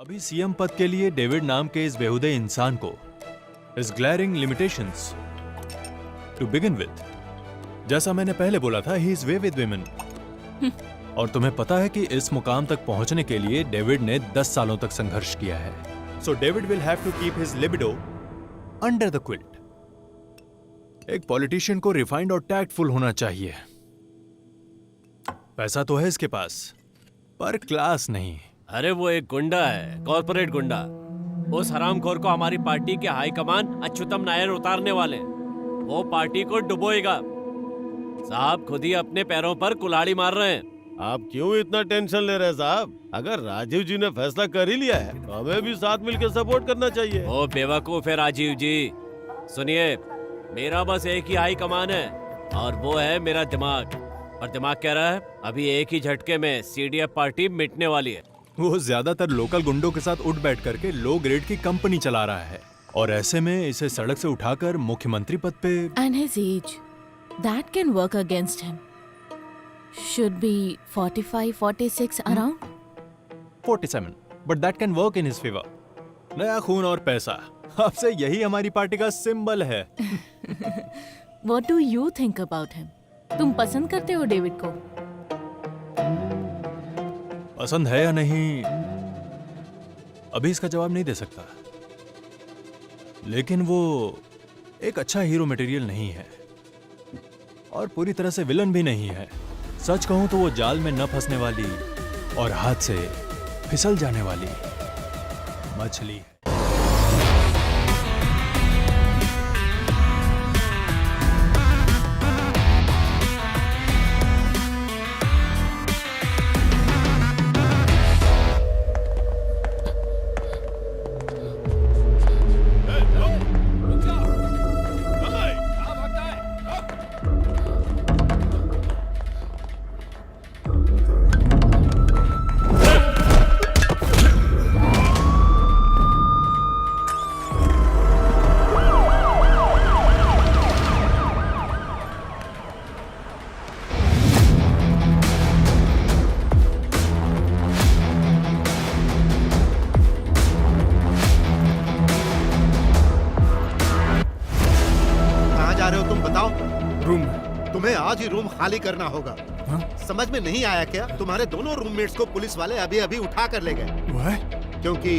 अभी सीएम पद के लिए डेविड नाम के इस बेहुदे इंसान को इस glaring limitations to begin with, जैसा मैंने पहले बोला था, he is way with women. और तुम्हें पता है कि इस मुकाम तक पहुंचने के लिए डेविड ने 10 सालों तक संघर्ष किया है। So David will have to keep his libido under the quilt. एक पॉलिटिशियन को रिफाइंड और टैक्टफुल होना चाहिए। पैसा तो है इसके पास, पर क्लास नहीं। अरे वो एक गुंडा है, कॉर्पोरेट गुंडा। उस हरामखोर को हमारी पार्टी के हाईकमान अच्युतम नायर उतारने वाले हैं। वो पार्टी को डुबोएगा। साहब खुद ही अपने पैरों पर कुल्हाड़ी मार रहे हैं। आप क्यों इतना टेंशन ले रहे हैं साहब? अगर राजीव जी ने फैसला कर ही लिया है तो हमें भी साथ मिलकर सपोर्ट करना चाहिए। ओ बेवकूफ है राजीव जी। सुनिए, मेरा बस एक ही हाई कमान है और वो है मेरा दिमाग। और दिमाग कह रहा है अभी एक ही झटके में सीडीएफ पार्टी मिटने वाली है। वो ज्यादातर लोकल गुंडों के साथ उठ बैठ करके लो ग्रेड की कंपनी चला रहा है, और ऐसे में इसे सड़क से उठाकर मुख्यमंत्री पद पे। And his age, that can work against him. Should be 45, 46 around. 47, but that can work in his favor. नया खून और पैसा, अब से यही हमारी पार्टी का सिंबल है। What do you think about him? तुम पसंद करते हो डेविड को? पसंद है या नहीं, अभी इसका जवाब नहीं दे सकता। लेकिन वो एक अच्छा हीरो मटेरियल नहीं है और पूरी तरह से विलन भी नहीं है। सच कहूं तो वो जाल में न फंसने वाली और हाथ से फिसल जाने वाली मछली है। तुम्हें आज ही रूम खाली करना होगा। समझ में नहीं आया क्या? तुम्हारे दोनों रूममेट्स को पुलिस वाले अभी अभी उठा कर ले गए, क्योंकि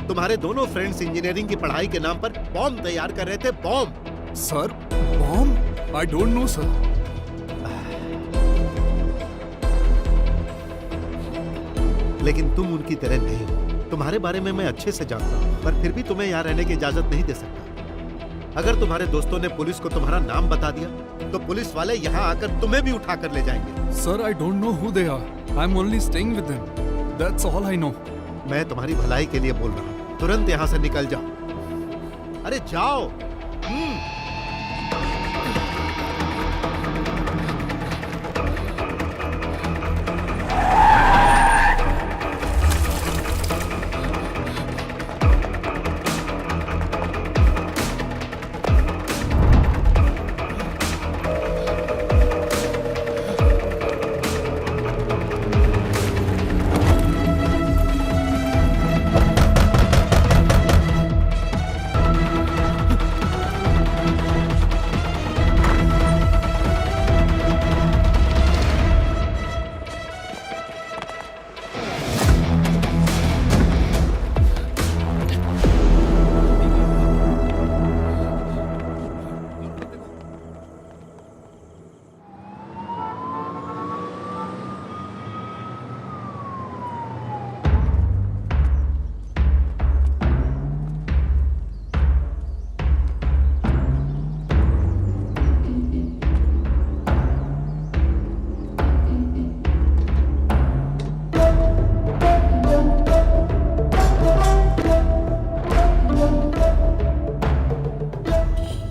तुम्हारे दोनों फ्रेंड्स इंजीनियरिंग की पढ़ाई के नाम पर बॉम्ब तैयार कर रहे थे। Bomb sir, bomb? I don't no sir. लेकिन तुम उनकी तरह नहीं हो। तुम्हारे बारे में मैं अच्छे से जानता हूँ, पर फिर भी तुम्हें यहाँ रहने की इजाजत नहीं दे सकता। अगर तुम्हारे दोस्तों ने पुलिस को तुम्हारा नाम बता दिया तो पुलिस वाले यहाँ आकर तुम्हें भी उठा कर ले जाएंगे। Sir, I don't know who they are. I am only staying with them. That's all I know. मैं तुम्हारी भलाई के लिए बोल रहा हूँ, तुरंत यहाँ से निकल जाओ। अरे जाओ।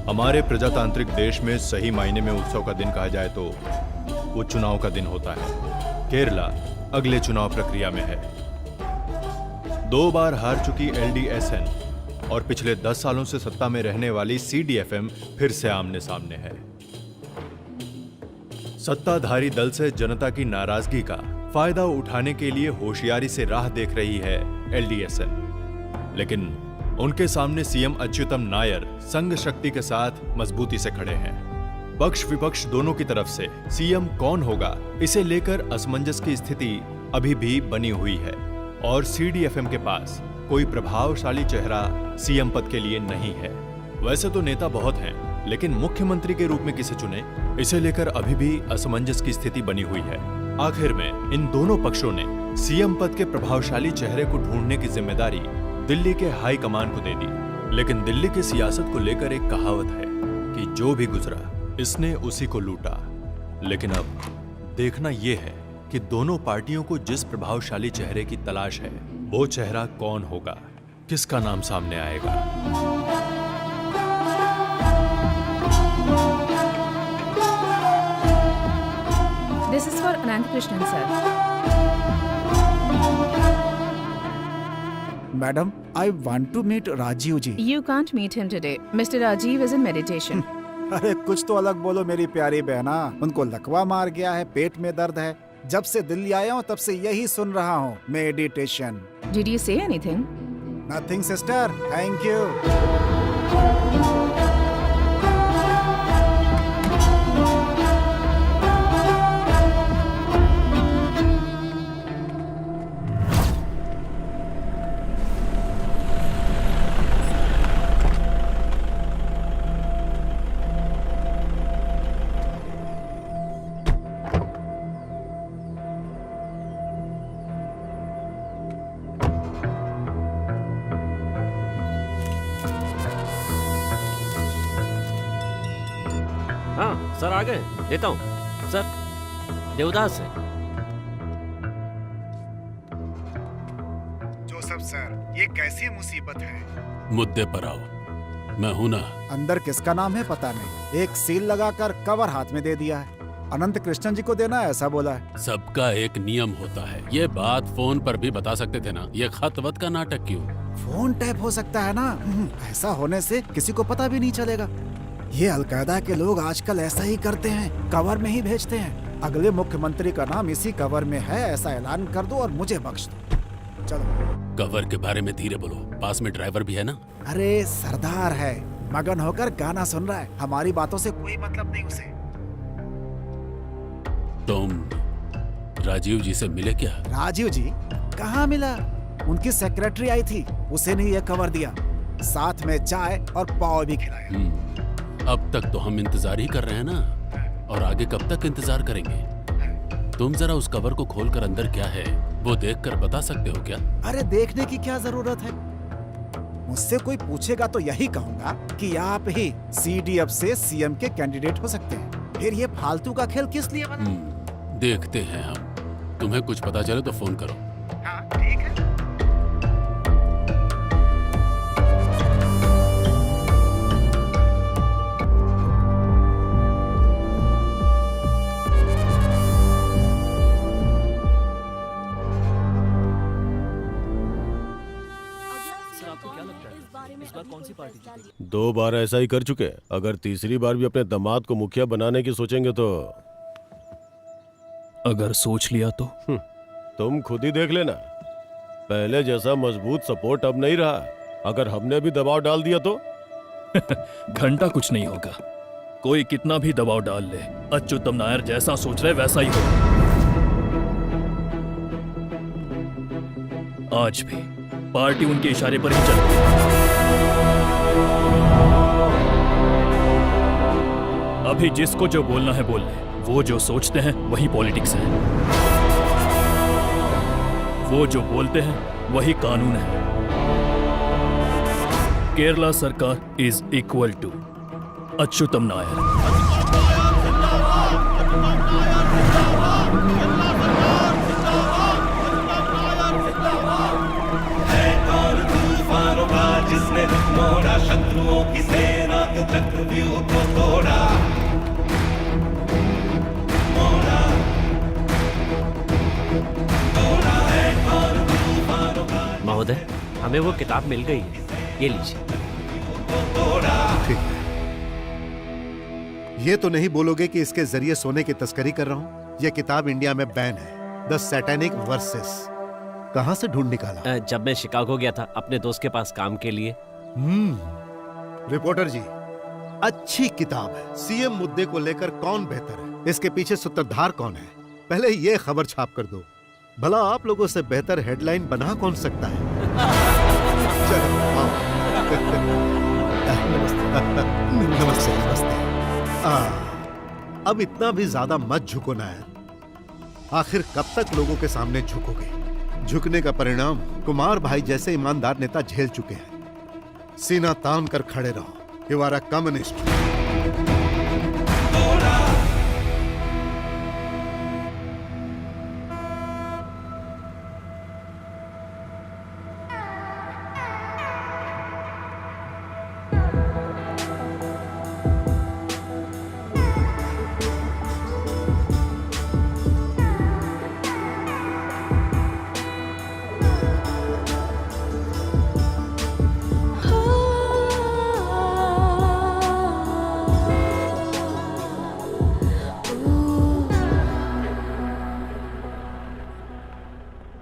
हमारे प्रजातांत्रिक देश में सही मायने में उत्सव का दिन कहा जाए तो वो चुनाव का दिन होता है। केरला अगले चुनाव प्रक्रिया में है। 2 बार हार चुकी एलडीएसएन और पिछले 10 सालों से सत्ता में रहने वाली सीडीएफएम फिर से आमने सामने है। सत्ताधारी दल से जनता की नाराजगी का फायदा उठाने के लिए होशियारी से राह देख रही है एलडीएसएन। लेकिन उनके सामने सीएम अच्युतम नायर संघ शक्ति के साथ मजबूती से खड़े हैं। पक्ष विपक्ष दोनों की तरफ से सीएम कौन होगा, इसे लेकर असमंजस की स्थिति अभी भी बनी हुई है और सीडीएफएम के पास कोई प्रभावशाली चेहरा सीएम पद के लिए नहीं है। वैसे तो नेता बहुत हैं, लेकिन मुख्यमंत्री के रूप में किसे चुने, इसे लेकर अभी भी असमंजस की स्थिति बनी हुई है। आखिर में इन दोनों पक्षों ने सीएम पद के प्रभावशाली चेहरे को ढूंढने की जिम्मेदारी दिल्ली के हाई कमान को दे दी। लेकिन दिल्ली की सियासत को लेकर एक कहावत है कि जो भी गुजरा इसने उसी को लूटा। लेकिन अब देखना यह है कि दोनों पार्टियों को जिस प्रभावशाली चेहरे की तलाश है, वो चेहरा कौन होगा, किसका नाम सामने आएगा। This is for Anant Krishnan, sir. Madam, I want to meet Rajiv ji. You can't meet him today. Mr. Rajiv is in meditation. अरे कुछ तो अलग बोलो मेरी प्यारी बहना। उनको लकवा मार गया है, पेट में दर्द है। जब से दिल्ली आया हूँ तब से यही सुन रहा हूँ, meditation. Did you say anything? Nothing, sister. Thank you. हाँ सर, आ गए। देता हूँ सर, देवदास है। जोसेफ सर, ये कैसी मुसीबत है? मुद्दे पर आओ, मैं हूं ना। अंदर किसका नाम है पता नहीं। एक सील लगाकर कवर हाथ में दे दिया है। अनंत कृष्णन जी को देना है ऐसा बोला है। सबका एक नियम होता है। ये बात फोन पर भी बता सकते थे ना। ये खत वत का नाटक क्यों? फोन टैप हो सकता है ना। ऐसा होने से किसी को पता भी नहीं चलेगा। ये अलकायदा के लोग आजकल ऐसा ही करते हैं, कवर में ही भेजते हैं। अगले मुख्यमंत्री का नाम इसी कवर में है ऐसा ऐलान कर दो और मुझे बख्श दो। चलो। कवर के बारे में धीरे बोलो, पास में ड्राइवर भी है ना। अरे सरदार है, मगन होकर गाना सुन रहा है। हमारी बातों से कोई मतलब नहीं उसे। तुम राजीव जी से मिले क्या? राजीव जी कहाँ मिला? उनकी सेक्रेटरी आई थी, उसे नहीं ये कवर दिया, साथ में चाय और पाव भी खिलाया। अब तक तो हम इंतजार ही कर रहे हैं ना, और आगे कब तक इंतजार करेंगे? तुम जरा उस कवर को खोलकर अंदर क्या है वो देखकर बता सकते हो क्या? अरे देखने की क्या जरूरत है? मुझसे कोई पूछेगा तो यही कहूंगा कि आप ही सीडीएफ से सीएम के कैंडिडेट हो सकते हैं। फिर ये फालतू का खेल किस लिए बना? देखते हैं हम। तुम्हें कुछ पता चले तो फोन करो। हाँ, ठीक है। दो बार ऐसा ही कर चुके। अगर तीसरी बार भी अपने दामाद को मुखिया बनाने की सोचेंगे तो अगर सोच लिया तो तुम खुद ही देख लेना। पहले जैसा मजबूत सपोर्ट अब नहीं रहा। अगर हमने भी दबाव डाल दिया तो घंटा कुछ नहीं होगा। कोई कितना भी दबाव डाल ले, अच्युतम नायर जैसा सोच रहे वैसा ही होगा। आज भी पार्टी उनके इशारे पर ही चलती है। अभी जिसको जो बोलना है बोल ले। वो जो सोचते हैं वही पॉलिटिक्स है। वो जो बोलते हैं वही कानून है। केरला सरकार is equal to Achyutam Nair. जिसने मोड़ा शत्रुओं की सेना के चक्रव्यूह को तोड़ा। महोदय, हमें वो किताब मिल गई है, ये लीजिए। ठीक है। ये तो नहीं बोलोगे कि इसके जरिए सोने की तस्करी कर रहा हूं? यह किताब इंडिया में बैन है, द सैटेनिक वर्सेस। कहाँ से ढूंढ निकाला? जब मैं शिकागो गया था अपने दोस्त के पास काम के लिए। रिपोर्टर जी, अच्छी किताब है। सीएम मुद्दे को लेकर कौन बेहतर है, इसके पीछे सूत्रधार कौन है, पहले ये खबर छाप कर दो। भला आप लोगों से बेहतर हेडलाइन बना कौन सकता है? चलो आओ। नमस्ते नमस्ते। अब इतना भी ज्यादा मत झुको नायर। आखिर कब तक लोगों के सामने झुकोगे? झुकने का परिणाम कुमार भाई जैसे ईमानदार नेता झेल चुके हैं। सीना तान कर खड़े रहो। You are a communist.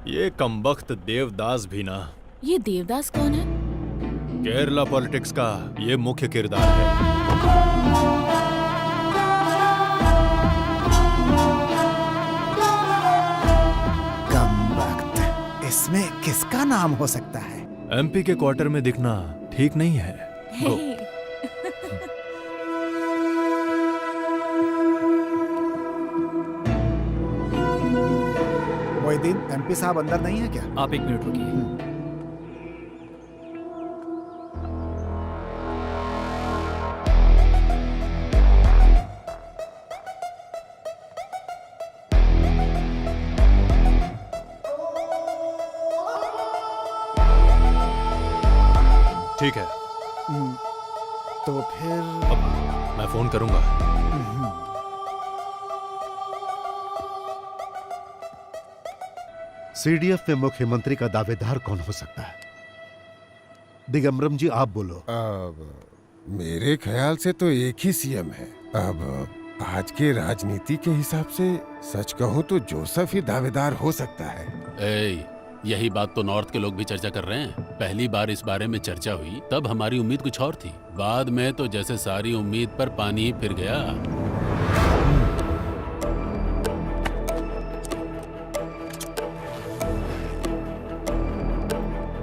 ये कमबख्त देवदास भी ना। ये देवदास कौन है? केरला पॉलिटिक्स का ये मुख्य किरदार है। कमबख्त, इसमें किसका नाम हो सकता है? एमपी के क्वार्टर में दिखना ठीक नहीं है। गो। मोहिदीन, एमपी साहब अंदर नहीं है क्या? आप 1 मिनट रुकिए। ठीक है, तो फिर अब मैं फोन करूंगा। सीडीएफ में मुख्यमंत्री का दावेदार कौन हो सकता है? दिगंबरम जी, आप बोलो। अब मेरे ख्याल से तो एक ही सीएम है। अब आज के राजनीति के हिसाब से सच कहूँ तो जोसेफ ही दावेदार हो सकता है। यही बात तो नॉर्थ के लोग भी चर्चा कर रहे हैं। पहली बार इस बारे में चर्चा हुई तब हमारी उम्मीद कुछ और थी, बाद में तो जैसे सारी उम्मीद पर पानी ही फिर गया।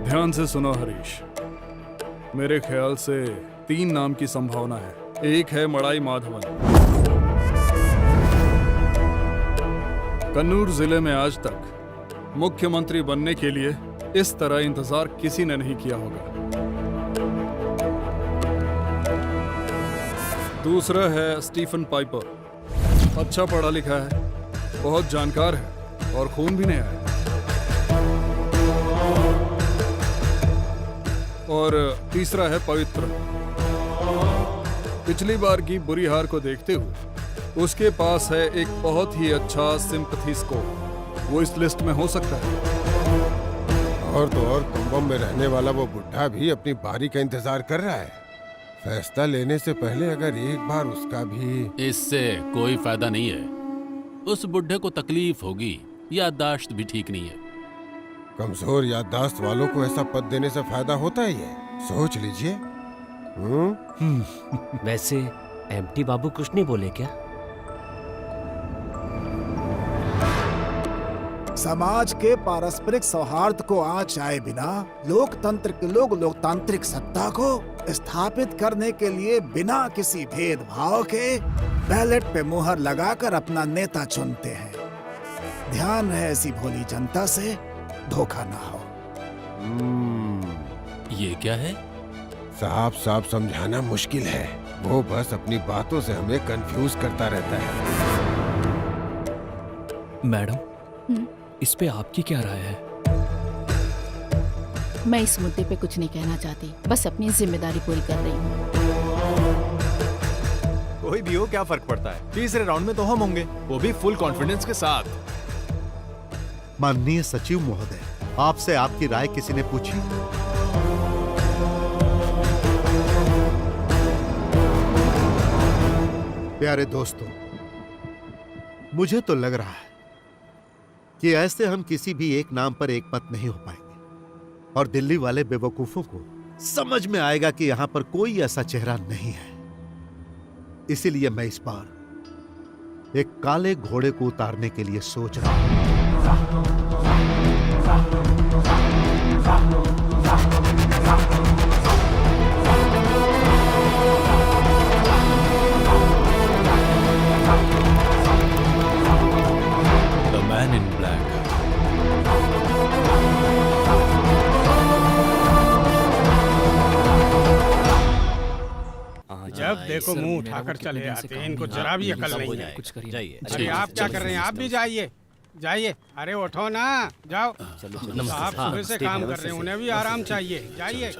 ध्यान से सुनो हरीश, मेरे ख्याल से 3 नाम की संभावना है। एक है मड़ाई माधवन। कन्नूर जिले में आज तक मुख्यमंत्री बनने के लिए इस तरह इंतजार किसी ने नहीं किया होगा। दूसरा है स्टीफन पाइपर। अच्छा पढ़ा लिखा है, बहुत जानकार है और खून भी नया है। और तीसरा है पवित्र। पिछली बार की बुरी हार को देखते हुए उसके पास है एक बहुत ही अच्छा सिंपैथी स्कोर। वो इस लिस्ट में हो सकता है। और तो और कुंभम में रहने वाला वो बुढ़ा भी अपनी बारी का इंतजार कर रहा है। फैसला लेने से पहले अगर एक बार उसका भी। इससे कोई फायदा नहीं है। उस बुढ़े को तकलीफ होगी, याददाश्त भी ठीक नहीं है। कमजोर याददाश्त वालों को ऐसा पद देने से फायदा होता ही है, सोच लीजिए। वैसे एमटी बाबू कुछ नहीं बोले क्या? समाज के पारस्परिक सौहार्द को आँचाए बिना लोकतंत्र के लोग लोकतांत्रिक सत्ता को स्थापित करने के लिए बिना किसी भेदभाव के बैलेट पे मुहर लगाकर अपना नेता चुनते हैं। ध्यान है ऐसी भोली जनता से धोखा ना हो। ये क्या है? साफ साफ समझाना मुश्किल है, वो बस अपनी बातों से हमें कंफ्यूज करता रहता है। मैडम, इस पे आपकी क्या राय है? मैं इस मुद्दे पे कुछ नहीं कहना चाहती, बस अपनी जिम्मेदारी पूरी कर रही हूँ। कोई भी हो, क्या फर्क पड़ता है? तीसरे राउंड में तो हम होंगे, वो भी फुल कॉन्फिडेंस के साथ। माननीय सचिव महोदय, आपसे आपकी राय किसी ने पूछी? प्यारे दोस्तों, मुझे तो लग रहा है कि ऐसे हम किसी भी एक नाम पर एक मत नहीं हो पाएंगे और दिल्ली वाले बेवकूफों को समझ में आएगा कि यहां पर कोई ऐसा चेहरा नहीं है। इसीलिए मैं इस बार एक काले घोड़े को उतारने के लिए सोच रहा हूं। The man in black. जब देखो मुंह उठाकर चले आते हैं, इनको जरा भी अकल नहीं है। कुछ करिए, जाइए। अरे आप क्या कर रहे हैं? आप भी जाइए जाइए। अरे उठो ना, जाओ। आप सुबह से काम कर रहे हैं, उन्हें भी आराम चाहिए। जाइए।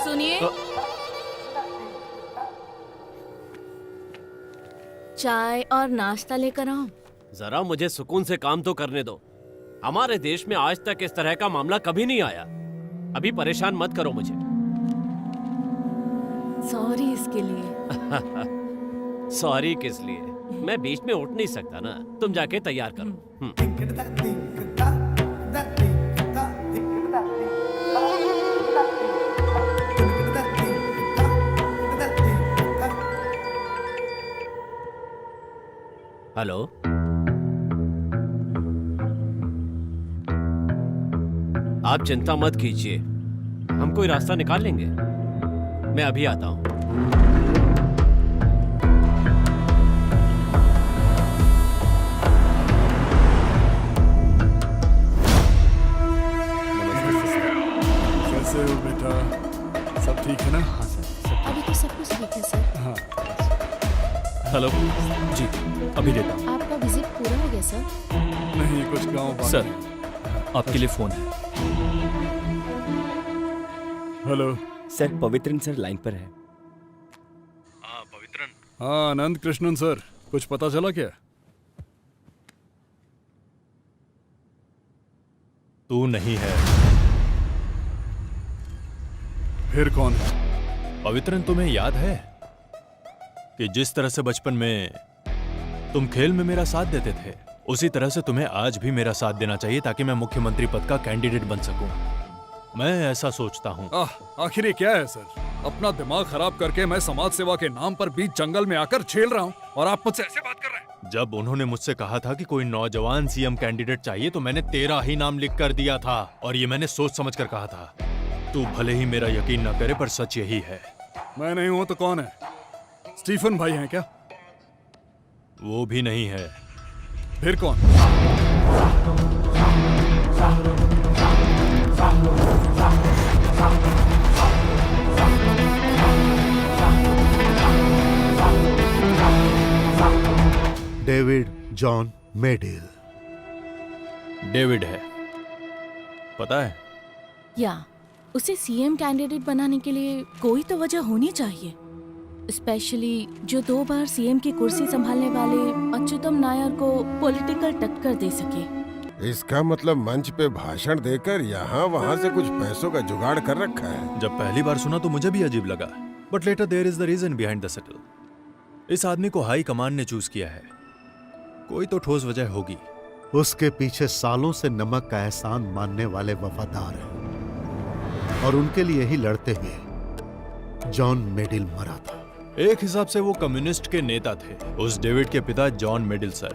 सुनिए, चाय और नाश्ता लेकर आओ। जरा मुझे सुकून से काम तो करने दो। हमारे देश में आज तक इस तरह का मामला कभी नहीं आया। अभी परेशान मत करो मुझे। सॉरी इसके लिए। सॉरी किस लिए? मैं बीच में उठ नहीं सकता ना। तुम जाके तैयार करो। हेलो, आप चिंता मत कीजिए, हम कोई रास्ता निकाल लेंगे। मैं अभी आता हूं। कैसे हो बेटा? सब ठीक है ना? हाँ सर, अभी तो सब कुछ ठीक है सर। हाँ। हेलो जी, अभी देता हूँ। आपका विजिट पूरा हो गया सर? नहीं, कुछ गांव बाकी। सर, आपके लिए फोन है। Hello sir, Pavithran sir line पर है। हाँ पवित्रन। हाँ आनंद कृष्णन सर, कुछ पता चला क्या? तू नहीं है। फिर कौन है? पवित्रन, तुम्हें याद है कि जिस तरह से बचपन में तुम खेल में मेरा साथ देते थे, उसी तरह से तुम्हें आज भी मेरा साथ देना चाहिए ताकि मैं मुख्यमंत्री पद का कैंडिडेट बन सकूं। मैं ऐसा सोचता हूं। आखिर ये क्या है सर? अपना दिमाग खराब करके मैं समाज सेवा के नाम पर बीच जंगल में आकर झेल रहा हूं और आप मुझसे ऐसे बात कर रहे हैं? जब उन्होंने मुझसे कहा था कि कोई नौजवान सीएम कैंडिडेट चाहिए तो मैंने तेरा ही नाम लिख कर दिया था, और ये मैंने सोच समझ कर कहा था। तू भले ही मेरा यकीन न करे, पर सच यही है। मैं नहीं हूं तो कौन है? स्टीफन भाई हैं क्या? वो भी नहीं है। फिर कौन? David John मेडिल। डेविड है, पता है? या उसे सीएम कैंडिडेट बनाने के लिए कोई तो वजह होनी चाहिए, स्पेशली जो 2 बार सीएम की कुर्सी संभालने वाले अच्युतम नायर को पॉलिटिकल टक्कर दे सके। इसका मतलब मंच पे भाषण देकर यहाँ वहाँ से कुछ पैसों का जुगाड़ कर रखा है। जब पहली बार सुना तो मुझे भी अजीब लगा, but later there is the reason behind the settle. इस आदमी को हाई कमान ने चूज किया है, कोई तो ठोस वजह होगी। उसके पीछे सालों से नमक का एहसान मानने वाले वफादार हैं, और उनके लिए ही लड़ते हुए जॉन मेडिल मरा था। एक हिसाब से वो कम्युनिस्ट के नेता थे। उस डेविड के पिता जॉन मेडिल सर,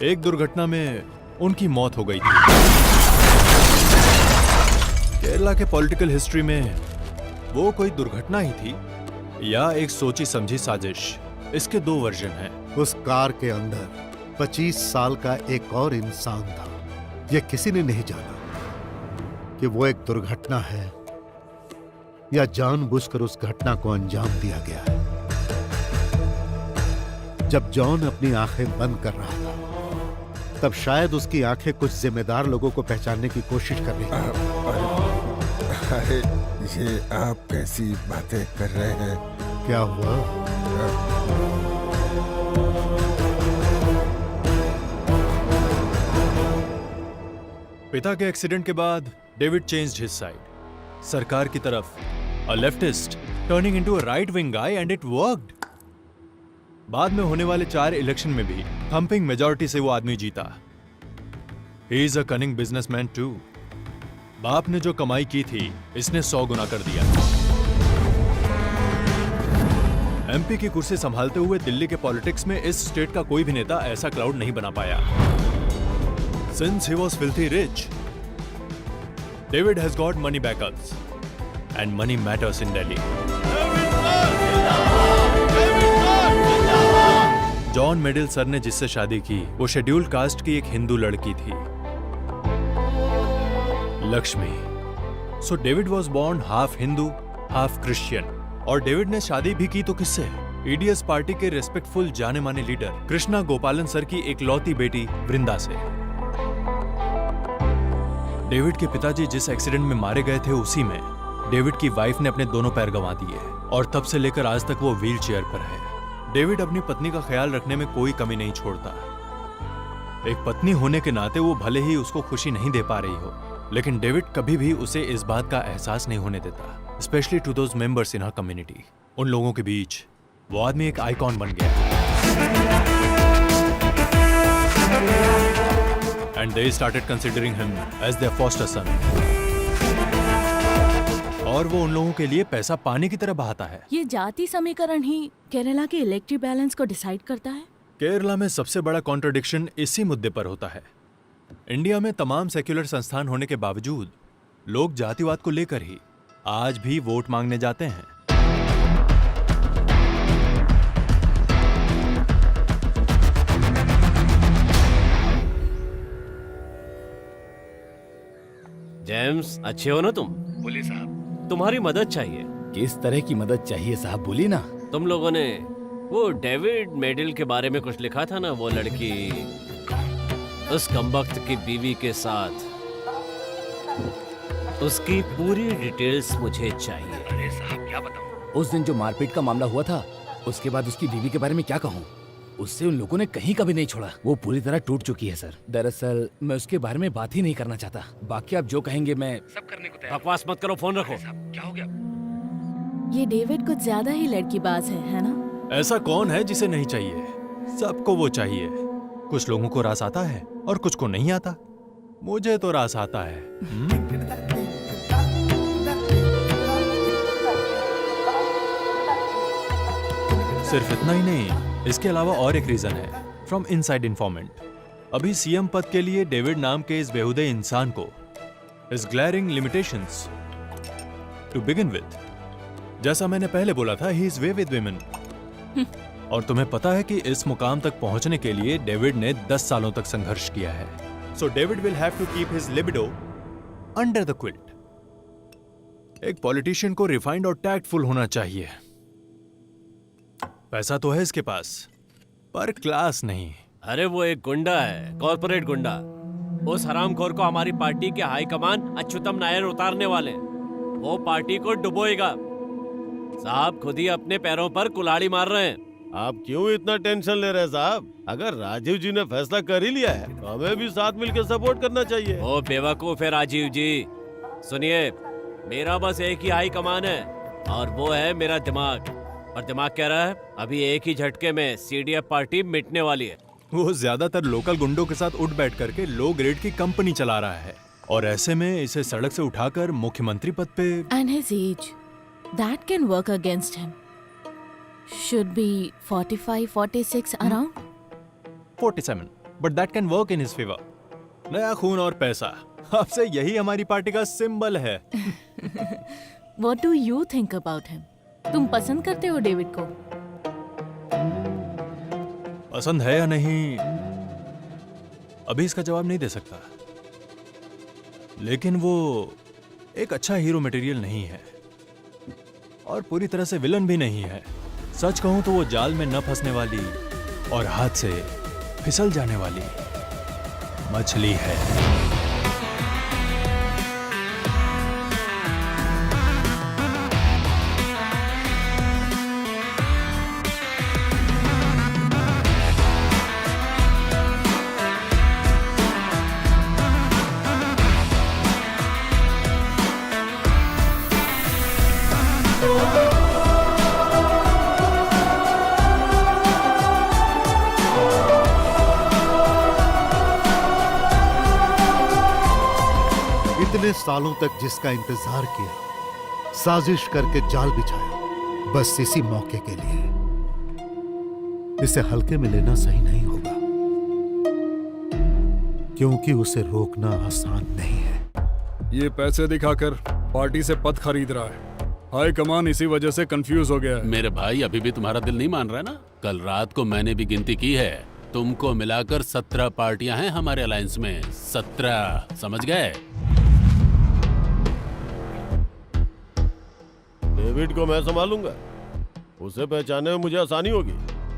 एक दुर्घटना में उनकी मौत हो गई थी। केरला के पॉलिटिकल हिस्ट्री में वो कोई दुर्घटना ही थी या एक सोची समझी साजिश, इसके 2 वर्जन हैं। उस कार के अंदर 25 साल का एक और इंसान था। यह किसी ने नहीं जाना कि वो एक दुर्घटना है या जानबूझकर उस घटना को अंजाम दिया गया है। जब जॉन अपनी आंखें बंद कर रहा था, तब शायद उसकी आंखें कुछ जिम्मेदार लोगों को पहचानने की कोशिश कर रही थी। अरे ये आप कैसी बातें कर रहे हैं? क्या हुआ? पिता के एक्सीडेंट के बाद डेविड चेंज्ड हिज साइड, सरकार की तरफ, a leftist turning into a right wing guy, and it worked. बाद में होने वाले 4 इलेक्शन में भी थंपिंग मेजॉरिटी से वो आदमी जीता। He is a cunning businessman too. बाप ने जो कमाई की थी इसने 100 गुना कर दिया। एमपी की कुर्सी संभालते हुए दिल्ली के पॉलिटिक्स में इस स्टेट का कोई भी नेता ऐसा क्राउड नहीं बना पाया। Since he was filthy rich, David has got money backups and money matters in Delhi. John मेडिल सर ने जिससे शादी की वो शेड्यूल्ड कास्ट की एक हिंदू लड़की थी, Lakshmi. So David was born half Hindu half Christian. और डेविड ने शादी भी की तो किससे? ईडीएस पार्टी के रेस्पेक्टफुल जाने माने लीडर कृष्णा गोपालन सर की एकलौती बेटी वृंदा से। डेविड के पिताजी जिस एक्सीडेंट में मारे गए थे उसी में डेविड की वाइफ ने अपने दोनों पैर गंवा दिए और तब से लेकर आज तक वो व्हील चेयर पर है। डेविड अपनी पत्नी का ख्याल रखने में कोई कमी नहीं छोड़ता। एक पत्नी होने के नाते वो भले ही उसको खुशी नहीं दे पा रही हो, लेकिन डेविड कभी भी उसे इस बात का एहसास नहीं होने देता, especially to those members in her community. उन लोगों के बीच वो आदमी एक आइकॉन बन गया and they started considering him as their foster son. और वो उन लोगों के लिए पैसा पानी की तरह बहाता है। ये जाति समीकरण ही केरला के इलेक्टिव बैलेंस को डिसाइड करता है। केरला में सबसे बड़ा कॉन्ट्रडिक्शन इसी मुद्दे पर होता है। इंडिया में तमाम सेक्युलर संस्थान होने के बावजूद लोग जातिवाद को लेकर ही आज भी वोट मांगने जाते हैं। जेम्स, अच्छे हो ना तुम? बोलिए साहब। तुम्हारी मदद चाहिए। किस तरह की मदद चाहिए साहब, बोलिए ना। तुम लोगों ने वो डेविड मेडिल के बारे में कुछ लिखा था ना, वो लड़की उस कमबख्त की बीवी के साथ, उसकी पूरी डिटेल्स मुझे चाहिए। अरे साहब क्या बताऊं, उस दिन जो मारपीट का मामला हुआ था उसके बाद उसकी बीवी के बारे में क्या कहूँ। उससे उन लोगों ने कहीं कभी नहीं छोड़ा। वो पूरी तरह टूट चुकी है सर। दरअसल मैं उसके बारे में बात ही नहीं करना चाहता। बाकी आप जो कहेंगे मैं सब करने को तैयार। बकवास मत करो, फोन रखो। क्या हो गया? ये डेविड कुछ ज्यादा ही लड़कीबाज है ना? ऐसा कौन है जिसे नहीं चाहिए? सबको वो चाहिए। कुछ लोगों को रास आता है और कुछ को नहीं आता। मुझे तो रास आता है। सिर्फ इतना ही नहीं, इसके अलावा और एक रीजन है फ्रॉम इनसाइड इन्फॉर्मेंट। अभी सीएम पद के लिए डेविड नाम के इस बेहुदे इंसान को is glaring limitations to begin with. जैसा मैंने पहले बोला था, he is way with women. और तुम्हें पता है कि इस मुकाम तक पहुंचने के लिए डेविड ने 10 सालों तक संघर्ष किया है। So David will have to keep his libido under the quilt. एक पॉलिटिशियन को रिफाइंड और टैक्टफुल होना चाहिए। पैसा तो है इसके पास, पर क्लास नहीं। अरे वो एक गुंडा है, कॉर्पोरेट गुंडा। उस हरामखोर को हमारी पार्टी के हाईकमान अच्युतम नायर उतारने वाले। वो पार्टी को डुबोएगा। साहब खुद ही अपने पैरों पर कुल्हाड़ी मार रहे हैं। आप क्यों इतना टेंशन ले रहे हैं साहब? अगर राजीव जी ने फैसला कर ही लिया है तो हमें भी साथ मिलकर सपोर्ट करना चाहिए। ओ बेवकूफ है राजीव जी। सुनिए, मेरा बस एक ही हाई कमान है और वो है मेरा दिमाग। और दिमाग कह रहा है अभी एक ही झटके में सीडीएफ पार्टी मिटने वाली है। वो ज्यादातर लोकल गुंडों के साथ उठ बैठ करके लो ग्रेड की कंपनी चला रहा है और ऐसे में इसे सड़क से उठाकर मुख्यमंत्री पद पे। And his age, that can work against him. Should be 45, 46 around? 47, but that can work in his favor. नया खून और पैसा, अब से यही हमारी पार्टी का सिंबल है। What do you think about him? तुम पसंद करते हो डेविड को? पसंद है या नहीं अभी इसका जवाब नहीं दे सकता, लेकिन वो एक अच्छा हीरो मटेरियल नहीं है और पूरी तरह से विलन भी नहीं है। सच कहूं तो वो जाल में न फंसने वाली और हाथ से फिसल जाने वाली मछली है। इतने सालों तक जिसका इंतजार किया, साजिश करके जाल बिछाया, बस इसी मौके के लिए। इसे हल्के में लेना सही नहीं होगा, क्योंकि उसे रोकना आसान नहीं है। ये पैसे दिखाकर पार्टी से पद खरीद रहा है। हाई कमान इसी वजह से कंफ्यूज हो गया है। मेरे भाई अभी भी तुम्हारा दिल नहीं मान रहा है ना? कल रात को मैंने भी गिनती की है, तुमको मिलाकर 17 पार्टियां हैं हमारे अलायंस में। 17, समझ गए? डेविड को मैं संभालूंगा। उसे पहचानने में मुझे आसानी होगी,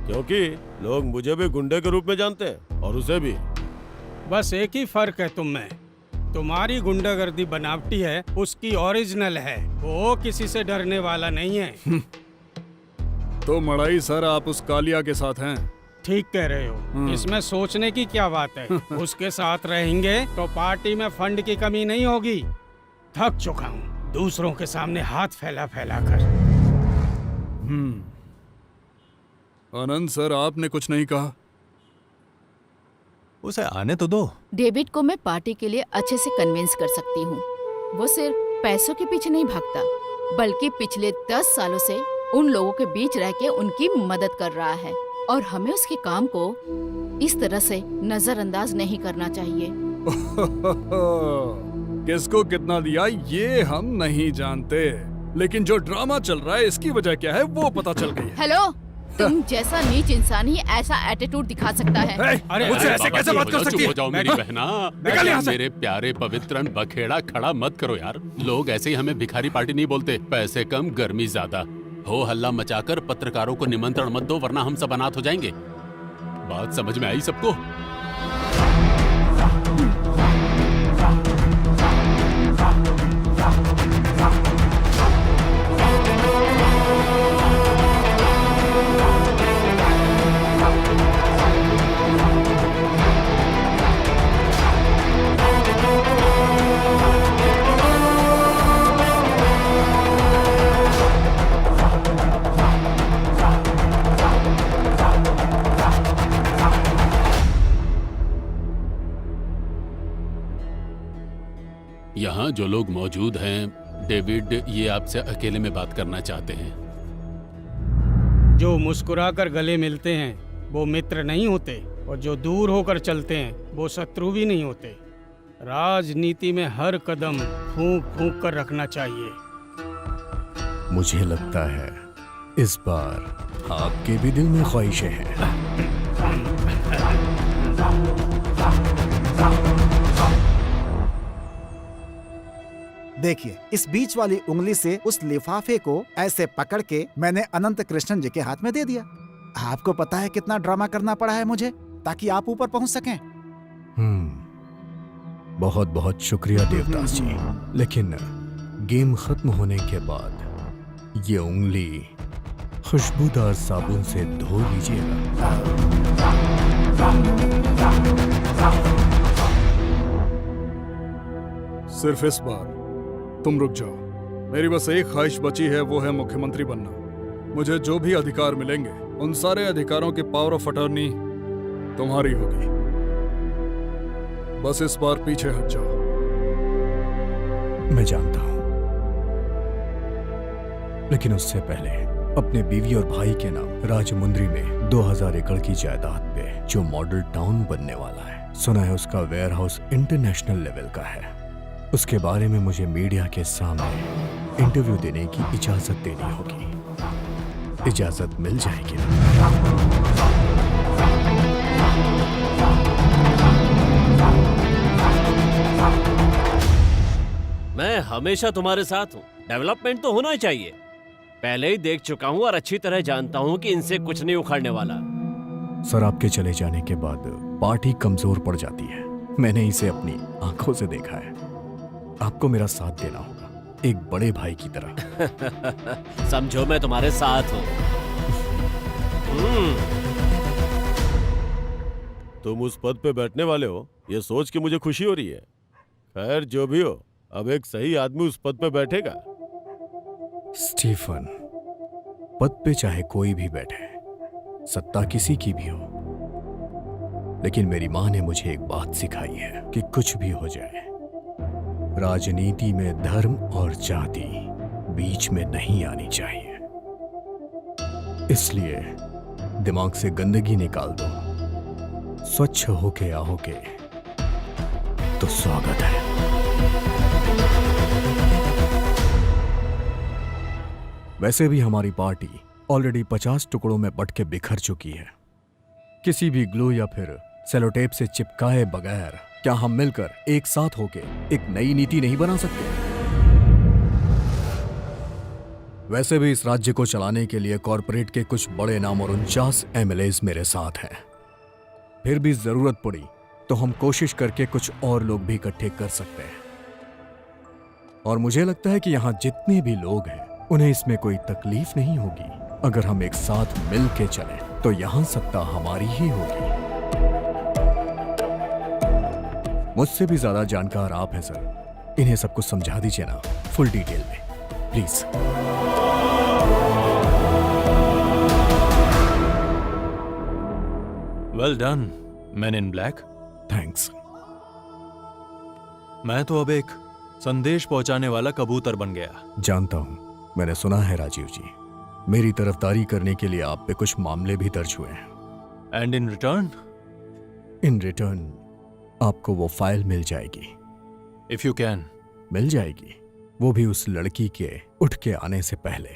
क्योंकि लोग मुझे भी गुंडे के रूप में जानते हैं और उसे भी। बस एक ही फर्क है तुम में, तुम्हारी गुंडागर्दी बनावटी है, उसकी ओरिजिनल है। वो किसी से डरने वाला नहीं है। तो मड़ाई सर, आप उस कालिया के साथ हैं। ठीक कह रहे हो, इसमें सोचने की क्या बात है। उसके साथ रहेंगे तो पार्टी में फंड की कमी नहीं होगी। थक चुका हूँ दूसरों के सामने हाथ फैला फैला कर। आनंद सर, आपने कुछ नहीं कहा। उसे आने तो दो। डेविड को मैं पार्टी के लिए अच्छे से कन्विंस कर सकती हूँ। वो सिर्फ पैसों के पीछे नहीं भागता, बल्कि पिछले 10 सालों से उन लोगों के बीच रह के उनकी मदद कर रहा है, और हमें उसके काम को इस तरह से नजरअंदाज नहीं करना चाहिए। किसको कितना दिया ये हम नहीं जानते, लेकिन जो ड्रामा चल रहा है इसकी वजह क्या है वो पता चल गई है। हेलो, तुम जैसा नीच इंसान ही ऐसा एटीट्यूड दिखा सकता है। अरे मुझसे ऐसे कैसे बात कर सकती है? चुप हो जाओ मेरी बहना। मेरे प्यारे पवित्रन बखेड़ा खड़ा मत करो यार। लोग ऐसे ही हमें भिखारी पार्टी नहीं बोलते। पैसे कम, गर्मी ज्यादा। हो हल्ला मचाकर पत्रकारों को निमंत्रण मत दो, वरना हम सब अनाथ हो जाएंगे। बात समझ में आई सबको? यहाँ जो लोग मौजूद हैं, डेविड ये आपसे अकेले में बात करना चाहते हैं। जो मुस्कुराकर गले मिलते हैं वो मित्र नहीं होते, और जो दूर होकर चलते हैं वो शत्रु भी नहीं होते। राजनीति में हर कदम फूंक फूंक कर रखना चाहिए। मुझे लगता है इस बार आपके भी दिल में ख्वाहिशें हैं। देखिए, इस बीच वाली उंगली से उस लिफाफे को ऐसे पकड़ के मैंने अनंत कृष्णन जी के हाथ में दे दिया। आपको पता है कितना ड्रामा करना पड़ा है मुझे, ताकि आप ऊपर पहुंच सकें। बहुत बहुत शुक्रिया देवदास जी, लेकिन गेम खत्म होने के बाद ये उंगली खुशबूदार साबुन से धो लीजिएगा। सिर्फ इस बार तुम रुक जाओ। मेरी बस एक ख्वाहिश बची है, वो है मुख्यमंत्री बनना। मुझे जो भी अधिकार मिलेंगे उन सारे अधिकारों की पावर ऑफ अटॉर्नी तुम्हारी होगी। बस इस बार पीछे हट जाओ। मैं जानता हूं, लेकिन उससे पहले अपने बीवी और भाई के नाम राजमुंद्री में 2000 एकड़ की जायदाद पे जो मॉडल टाउन बनने वाला है, सुना है उसका वेयर हाउस इंटरनेशनल लेवल का है। उसके बारे में मुझे मीडिया के सामने इंटरव्यू देने की इजाजत देनी होगी। इजाजत मिल जाएगी ना? मैं हमेशा तुम्हारे साथ हूँ। डेवलपमेंट तो होना ही चाहिए। पहले ही देख चुका हूँ और अच्छी तरह जानता हूँ कि इनसे कुछ नहीं उखाड़ने वाला। सर, आपके चले जाने के बाद पार्टी कमजोर पड़ जाती है। मैंने इसे अपनी आंखों से देखा है। आपको मेरा साथ देना होगा, एक बड़े भाई की तरह। समझो मैं तुम्हारे साथ हूँ। तुम उस पद पे बैठने वाले हो, ये सोच के मुझे खुशी हो रही है। खैर जो भी हो, अब एक सही आदमी उस पद पे बैठेगा। स्टीफन, पद पे चाहे कोई भी बैठे, सत्ता किसी की भी हो, लेकिन मेरी माँ ने मुझे एक बात सिखाई है कि कुछ भी हो जाए, राजनीति में धर्म और जाति बीच में नहीं आनी चाहिए। इसलिए दिमाग से गंदगी निकाल दो। स्वच्छ होके आओगे तो स्वागत है। वैसे भी हमारी पार्टी ऑलरेडी 50 टुकड़ों में बट के बिखर चुकी है। किसी भी ग्लू या फिर सेलोटेप से चिपकाए बगैर क्या हम मिलकर एक साथ होके एक नई नीति नहीं बना सकते? वैसे भी इस राज्य को चलाने के लिए कॉरपोरेट के कुछ बड़े नाम और 49 एमएलएज मेरे साथ हैं। फिर भी जरूरत पड़ी तो हम कोशिश करके कुछ और लोग भी इकट्ठे कर सकते हैं। और मुझे लगता है कि यहां जितने भी लोग हैं उन्हें इसमें कोई तकलीफ नहीं होगी। अगर हम एक साथ मिल के चलें तो यहां सत्ता हमारी ही होगी। मुझसे भी ज्यादा जानकार आप हैं सर। इन्हें सब कुछ समझा दीजिए ना, फुल डिटेल में please. Well done man in black. Thanks. मैं तो अब एक संदेश पहुंचाने वाला कबूतर बन गया। जानता हूं, मैंने सुना है राजीव जी। मेरी तरफदारी करने के लिए आप पे कुछ मामले भी दर्ज हुए हैं। And in return? In return आपको वो फाइल मिल जाएगी। If you can. मिल जाएगी, वो भी उस लड़की के उठ के आने से पहले।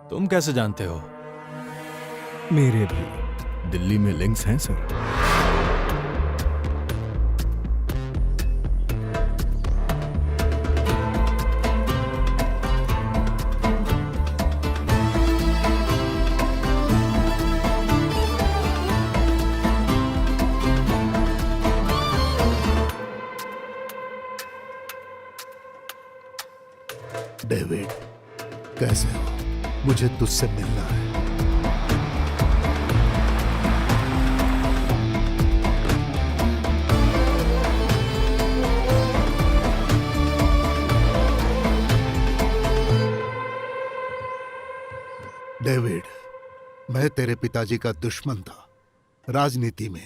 तुम कैसे जानते हो? मेरे भी दिल्ली में लिंक्स हैं सर। डेविड, कैसे हो? मुझे तुझसे मिलना है। डेविड, मैं तेरे पिताजी का दुश्मन था। राजनीति में,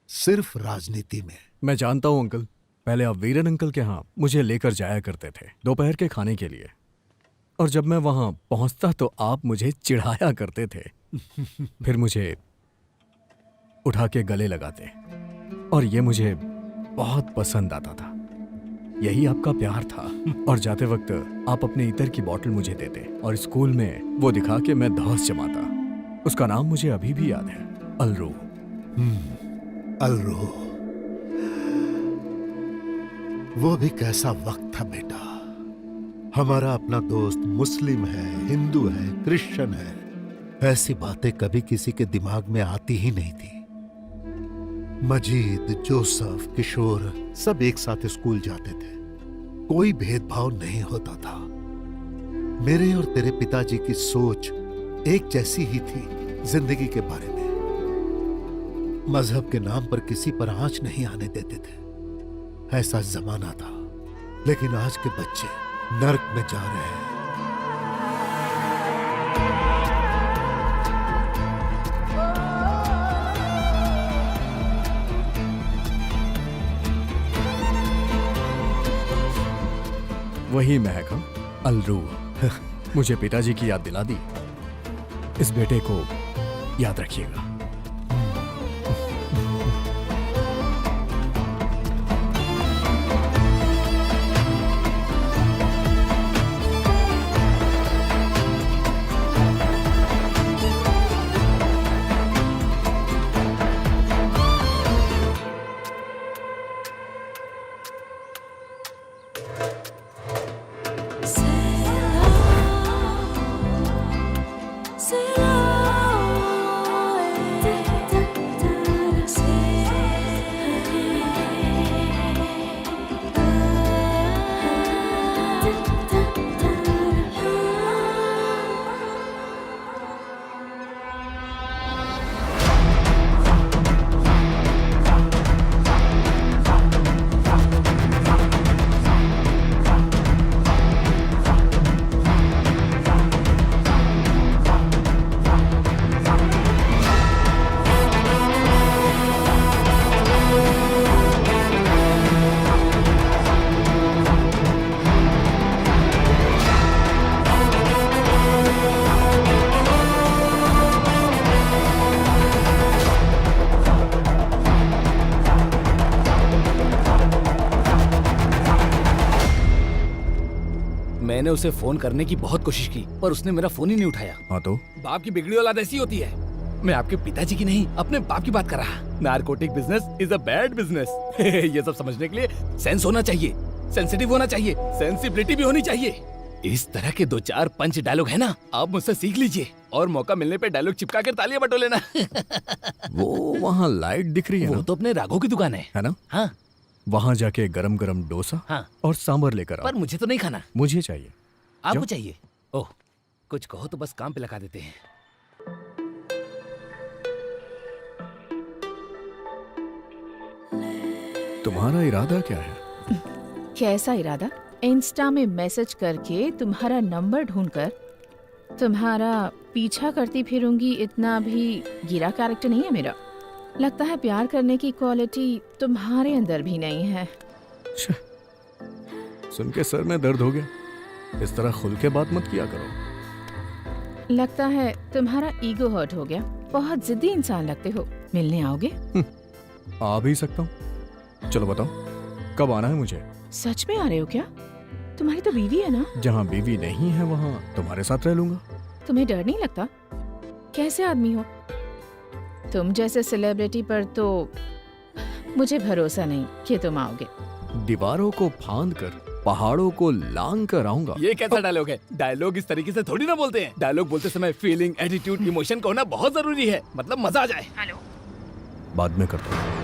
सिर्फ राजनीति में। मैं जानता हूं अंकल। पहले आप वीरन अंकल के यहाँ मुझे लेकर जाया करते थे दोपहर के खाने के लिए, और जब मैं वहां पहुंचता तो आप मुझे चिढ़ाया करते थे। फिर मुझे उठा के गले लगाते, और ये मुझे बहुत पसंद आता था। यही आपका प्यार था। और जाते वक्त आप अपने इतर की बोतल मुझे देते, और स्कूल में वो दिखा के मैं धौंस जमाता। उसका नाम मुझे अभी भी याद है, अलरू। अलरू, वो भी कैसा वक्त था बेटा। हमारा अपना दोस्त मुस्लिम है, हिंदू है, क्रिश्चियन है। ऐसी बातें कभी किसी के दिमाग में आती ही नहीं थी। मजीद, जोसेफ, किशोर सब एक साथ स्कूल जाते थे। कोई भेदभाव नहीं होता था। मेरे और तेरे पिताजी की सोच एक जैसी ही थी जिंदगी के बारे में। मजहब के नाम पर किसी पर आंच नहीं आने देते थे। ऐसा जमाना था। लेकिन आज के बच्चे नर्क में जा रहे हैं। वही महक, अलरू। मुझे पिताजी की याद दिला दी। इस बेटे को याद रखिएगा। मैंने उसे फोन करने की बहुत कोशिश की पर उसने मेरा फोन ही नहीं उठाया। हाँ तो बाप की बिगड़ी औलाद ऐसी होती है। मैं आपके पिताजी की नहीं अपने बाप की बात कर रहा। Narcotic business is a bad business. ये सब समझने के लिए सेंस होना चाहिए, सेंसिटिव होना चाहिए, सेंसिबिलिटी भी होनी चाहिए। इस तरह के 2-4 पंच डायलॉग है ना, आप मुझसे सीख लीजिए और मौका मिलने पे डायलॉग चिपका कर तालियां बटो लेना। वो वहाँ लाइट दिख रही है वो ना? तो अपने राघव की दुकान है ना? हाँ। वहाँ जाके गरम गरम डोसा हाँ। और सांभर लेकर आओ। पर मुझे तो नहीं खाना। मुझे चाहिए। आपको जाओ। चाहिए? ओह, कुछ कहो तो बस काम पे लगा देते हैं। तुम्हारा इरादा क्या है? कैसा इरादा? इंस्टा में मैसेज करके तुम्हारा नंबर ढूंढकर तुम्हारा पीछा करती फिरूंगी, इतना भी गिरा कैरेक्टर नहीं है मेरा। लगता है प्यार करने की क्वालिटी तुम्हारे अंदर भी नहीं है। सुन के सर में दर्द हो गया। इस तरह खुल के बात मत किया करो। लगता है तुम्हारा ईगो हर्ट हो गया। बहुत जिद्दी इंसान लगते हो। मिलने आओगे? आ भी सकता हूँ। चलो बताओ कब आना है मुझे? सच में आ रहे हो क्या? तुम्हारी तो बीवी है ना? जहाँ बीवी नहीं है वहाँ तुम्हारे साथ रह लूंगा। तुम्हें डर नहीं लगता? कैसे आदमी हो तुम? जैसे सेलिब्रिटी पर तो मुझे भरोसा नहीं कि तुम आओगे। दीवारों को फांद कर पहाड़ों को लांग कर आऊंगा। ये कैसा डायलॉग है? डायलॉग इस तरीके से थोड़ी ना बोलते हैं। डायलॉग बोलते समय फीलिंग, एटीट्यूड, इमोशन का होना बहुत जरूरी है। मतलब मजा आ जाए। हेलो, बाद में करता हूँ।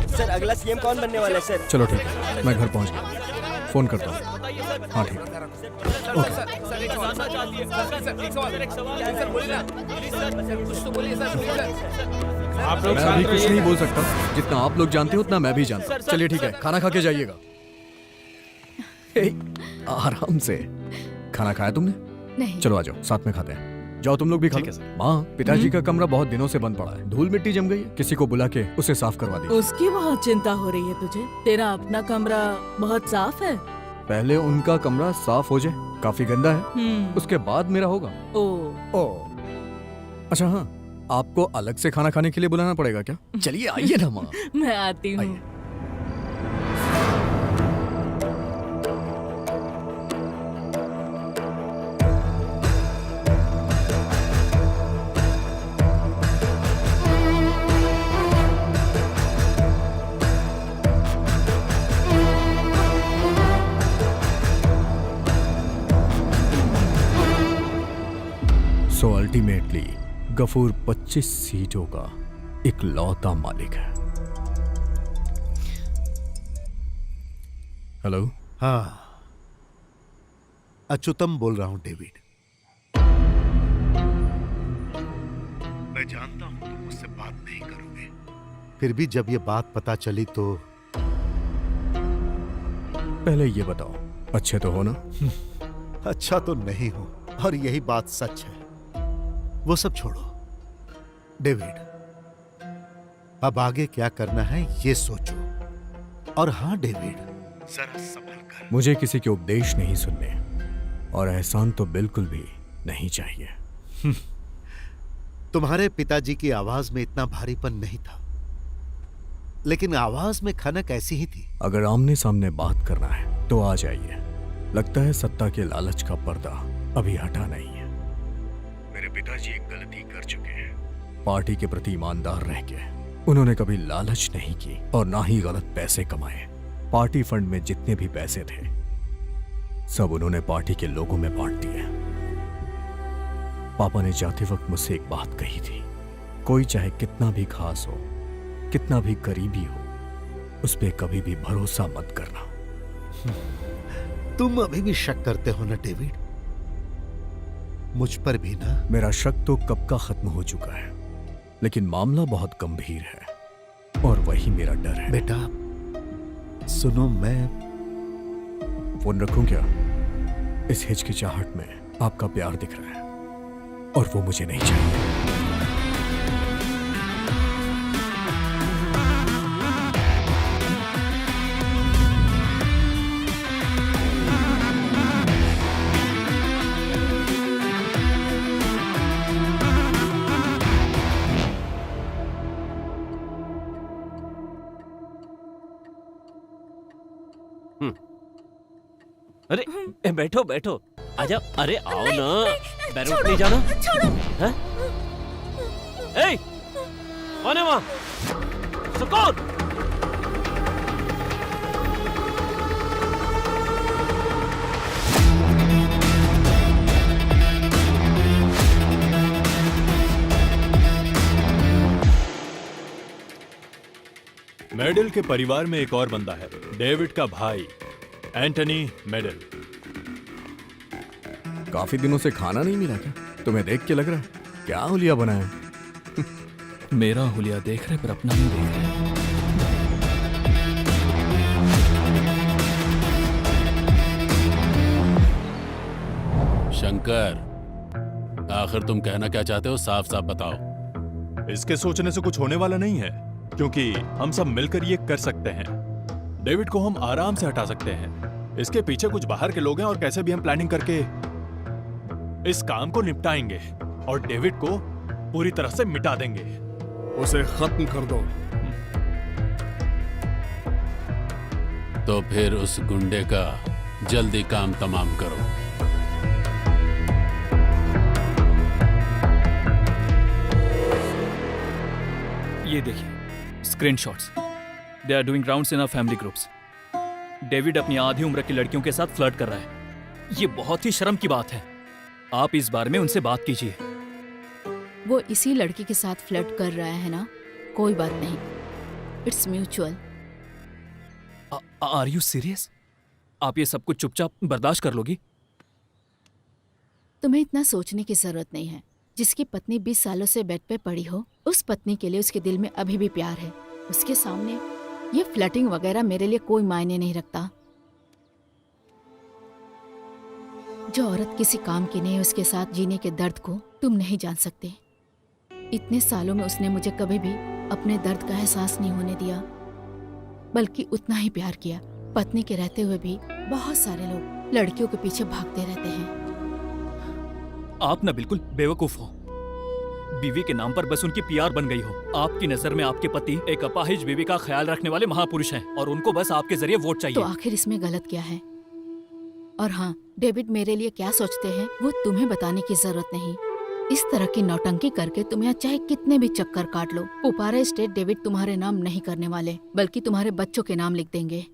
सर अगला सीएम कौन बनने वाला है सर? चलो ठीक है, मैं घर पहुंच गया। फोन करता हूँ। हाँ ठीक है। मैं अभी कुछ नहीं बोल सकता। जितना आप लोग जानते हो उतना मैं भी जानता हूँ। चलिए ठीक है, खाना खा के जाइएगा। आराम से। खाना खाया तुमने? नहीं। चलो आ जाओ, साथ में खाते हैं। जाओ तुम लोग भी खा लो। माँ, पिताजी का कमरा बहुत दिनों से बंद पड़ा है। धूल मिट्टी जम गई है। किसी को बुला के उसे साफ करवा दीजिए। उसकी बहुत चिंता हो रही है तुझे। तेरा अपना कमरा बहुत साफ है। पहले उनका कमरा साफ हो जाए, काफी गंदा है, उसके बाद मेरा होगा। ओ। अच्छा हाँ, आपको अलग से खाना खाने के लिए बुलाना पड़ेगा क्या? चलिए आइए ना माँ। मैं आती हूँ। सो अल्टीमेटली गफूर 25 सीटों का इकलौता मालिक है। हेलो। हाँ, अच्युतम बोल रहा हूं डेविड। मैं जानता हूं तुम मुझसे बात नहीं करोगे, फिर भी जब ये बात पता चली तो पहले ये बताओ, अच्छे तो हो ना? अच्छा तो नहीं हूं, और यही बात सच है। वो सब छोड़ो डेविड, अब आगे क्या करना है ये सोचो। और हाँ डेविड, जरा संभल कर। मुझे किसी के उपदेश नहीं सुनने, और एहसान तो बिल्कुल भी नहीं चाहिए। तुम्हारे पिताजी की आवाज में इतना भारीपन नहीं था, लेकिन आवाज में खनक ऐसी ही थी। अगर आमने सामने बात करना है तो आ जाइए। लगता है सत्ता के लालच का पर्दा अभी हटा नहीं है। मेरे पिताजी एक गलती कर चुके हैं। पार्टी के प्रति ईमानदार रह के उन्होंने कभी लालच नहीं की और ना ही गलत पैसे कमाए। पार्टी फंड में जितने भी पैसे थे सब उन्होंने पार्टी के लोगों में बांट दिए। पापा ने जाते वक्त मुझसे एक बात कही थी, कोई चाहे कितना भी खास हो, कितना भी करीबी हो, उस पे कभी भी भरोसा मत करना। तुम अभी भी शक करते हो ना डेविड? मुझ पर भी ना? मेरा शक तो कब का खत्म हो चुका है, लेकिन मामला बहुत गंभीर है और वही मेरा डर है। बेटा सुनो, मैं फोन रखूं क्या? इस हिचकिचाहट में आपका प्यार दिख रहा है और वो मुझे नहीं चाहिए। अरे बैठो बैठो, आजा। अरे आओ ना, बैरूट नहीं जाना। हैं? ए, कौन है वहाँ? सुकून। मेडल के परिवार में एक और बंदा है, डेविड का भाई एंटनी मेडल। काफी दिनों से खाना नहीं मिला क्या? तुम्हें देख के लग रहा है क्या हुलिया बना है? मेरा हुलिया देख रहे पर अपना नहीं देख रहे। शंकर, आखिर तुम कहना क्या चाहते हो? साफ साफ बताओ। इसके सोचने से कुछ होने वाला नहीं है, क्योंकि हम सब मिलकर ये कर सकते हैं। डेविड को हम आराम से हटा सकते हैं। इसके पीछे कुछ बाहर के लोग हैं और कैसे भी हम प्लानिंग करके इस काम को निपटाएंगे और डेविड को पूरी तरह से मिटा देंगे। उसे खत्म कर दो। तो फिर उस गुंडे का जल्दी काम तमाम करो। ये देखिए screenshots. They are doing rounds in our family groups. David अपनी आधी उम्र की लड़कियों के साथ फ्लर्ट कर रहा है। ये बहुत ही शर्म की बात है। आप इस बारे में उनसे बात कीजिए। वो इसी लड़की के साथ फ्लर्ट कर रहा है ना? कोई बात नहीं, it's mutual. Are you serious? आप ये सब कुछ चुपचाप बर्दाश्त कर लोगी? तुम्हें इतना सोचने की जरूरत नहीं है। जिसकी पत्नी 20 सालों से बेड पे पड़ी हो, उस पत्नी के लिए उसके दिल में अभी भी प्यार है। उसके सामने ये फ्लर्टिंग वगैरह मेरे लिए कोई मायने नहीं रखता। जो औरत किसी काम की नहीं, उसके साथ जीने के दर्द को तुम नहीं जान सकते। इतने सालों में उसने मुझे कभी भी अपने दर्द का एहसास नहीं होने दिया, बल्कि उतना ही प्यार किया। पत्नी के रहते हुए भी बहुत सारे लोग लड़कियों के पीछे भागते रहते हैं। आप ना बिल्कुल बेवकूफ हो। बीवी के नाम पर बस उनकी पीआर बन गई हो। आपकी नजर में आपके पति एक अपाहिज बीवी का ख्याल रखने वाले महापुरुष हैं और उनको बस आपके जरिए वोट चाहिए। तो आखिर इसमें गलत क्या है? और हाँ, डेविड मेरे लिए क्या सोचते हैं वो तुम्हें बताने की जरूरत नहीं। इस तरह की नौटंकी करके तुम यहाँ चाहे कितने भी चक्कर काट लो, पुपारा स्टेट डेविड तुम्हारे नाम नहीं करने वाले, बल्कि तुम्हारे बच्चों के नाम लिख देंगे।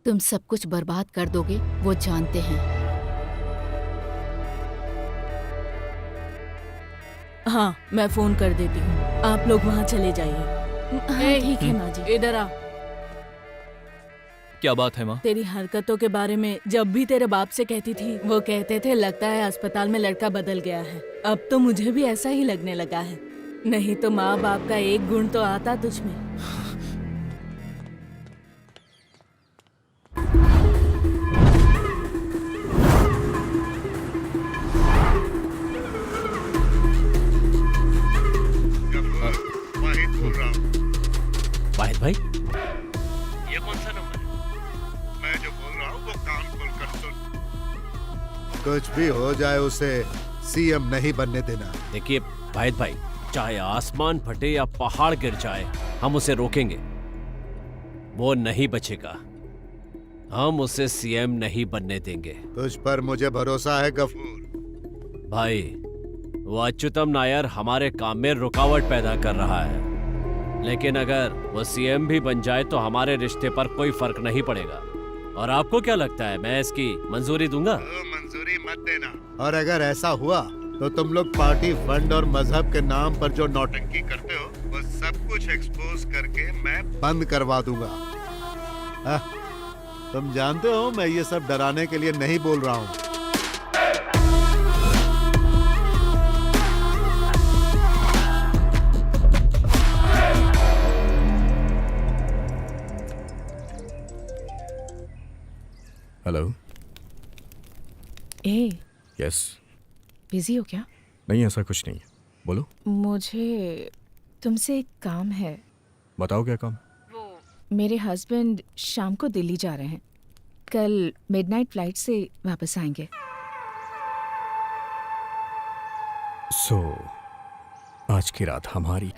तुम सब कुछ बर्बाद कर दोगे, वो जानते हैं। हाँ, मैं फोन कर देती हूँ, आप लोग वहाँ चले जाइए। ठीक है माँ जी। इधर आ। क्या बात है माँ? तेरी हरकतों के बारे में जब भी तेरे बाप से कहती थी, वो कहते थे लगता है अस्पताल में लड़का बदल गया है। अब तो मुझे भी ऐसा ही लगने लगा है। नहीं तो माँ बाप का एक गुण तो आता तुझ में। वाहिद भाई, ये कौन सा नंबर है? मैं जो बोल रहा हूँ वो कान खोल कर सुन। कुछ भी हो जाए उसे सीएम नहीं बनने देना। देखिए वाहिद भाई, चाहे आसमान फटे या पहाड़ गिर जाए, हम उसे रोकेंगे। वो नहीं बचेगा। हम उसे सीएम नहीं बनने देंगे। तुझ पर मुझे भरोसा है गफूर। भाई, वो अच्युतम नायर हमारे काम में रुकावट पैदा कर रहा है, लेकिन अगर वो सीएम भी बन जाए तो हमारे रिश्ते पर कोई फर्क नहीं पड़ेगा। और आपको क्या लगता है मैं इसकी मंजूरी दूंगा? मंजूरी मत देना। और अगर ऐसा हुआ तो तुम लोग पार्टी फंड और मजहब के नाम पर जो नौटंकी करते हो, वो सब कुछ एक्सपोज करके मैं बंद करवा दूंगा। तुम जानते हो मैं ये सब डराने के लिए नहीं बोल रहा हूँ। हेलो। ए, यस। बिजी हो क्या? नहीं, ऐसा कुछ नहीं है, बोलो। मुझे तुमसे एक काम है। बताओ क्या काम? मेरे हस्बैंड शाम को दिल्ली जा रहे हैं। कल मिडनाइट फ्लाइट से वापस आएंगे। सो आज की रात हमारी।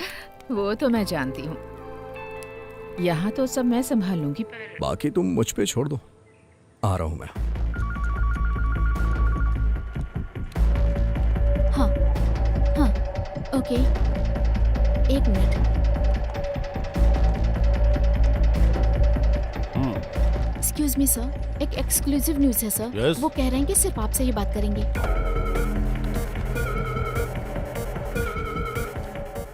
वो तो मैं जानती हूँ। यहाँ तो सब मैं संभाल लूंगी। बाकी तुम मुझ पे छोड़ दो। आ रहा हूं मैं। हाँ हाँ ओके, एक मिनट। एक्सक्यूज मी सर, एक एक्सक्लूसिव न्यूज है सर। Yes? वो कह रहे हैं कि सिर्फ आपसे ही बात करेंगे।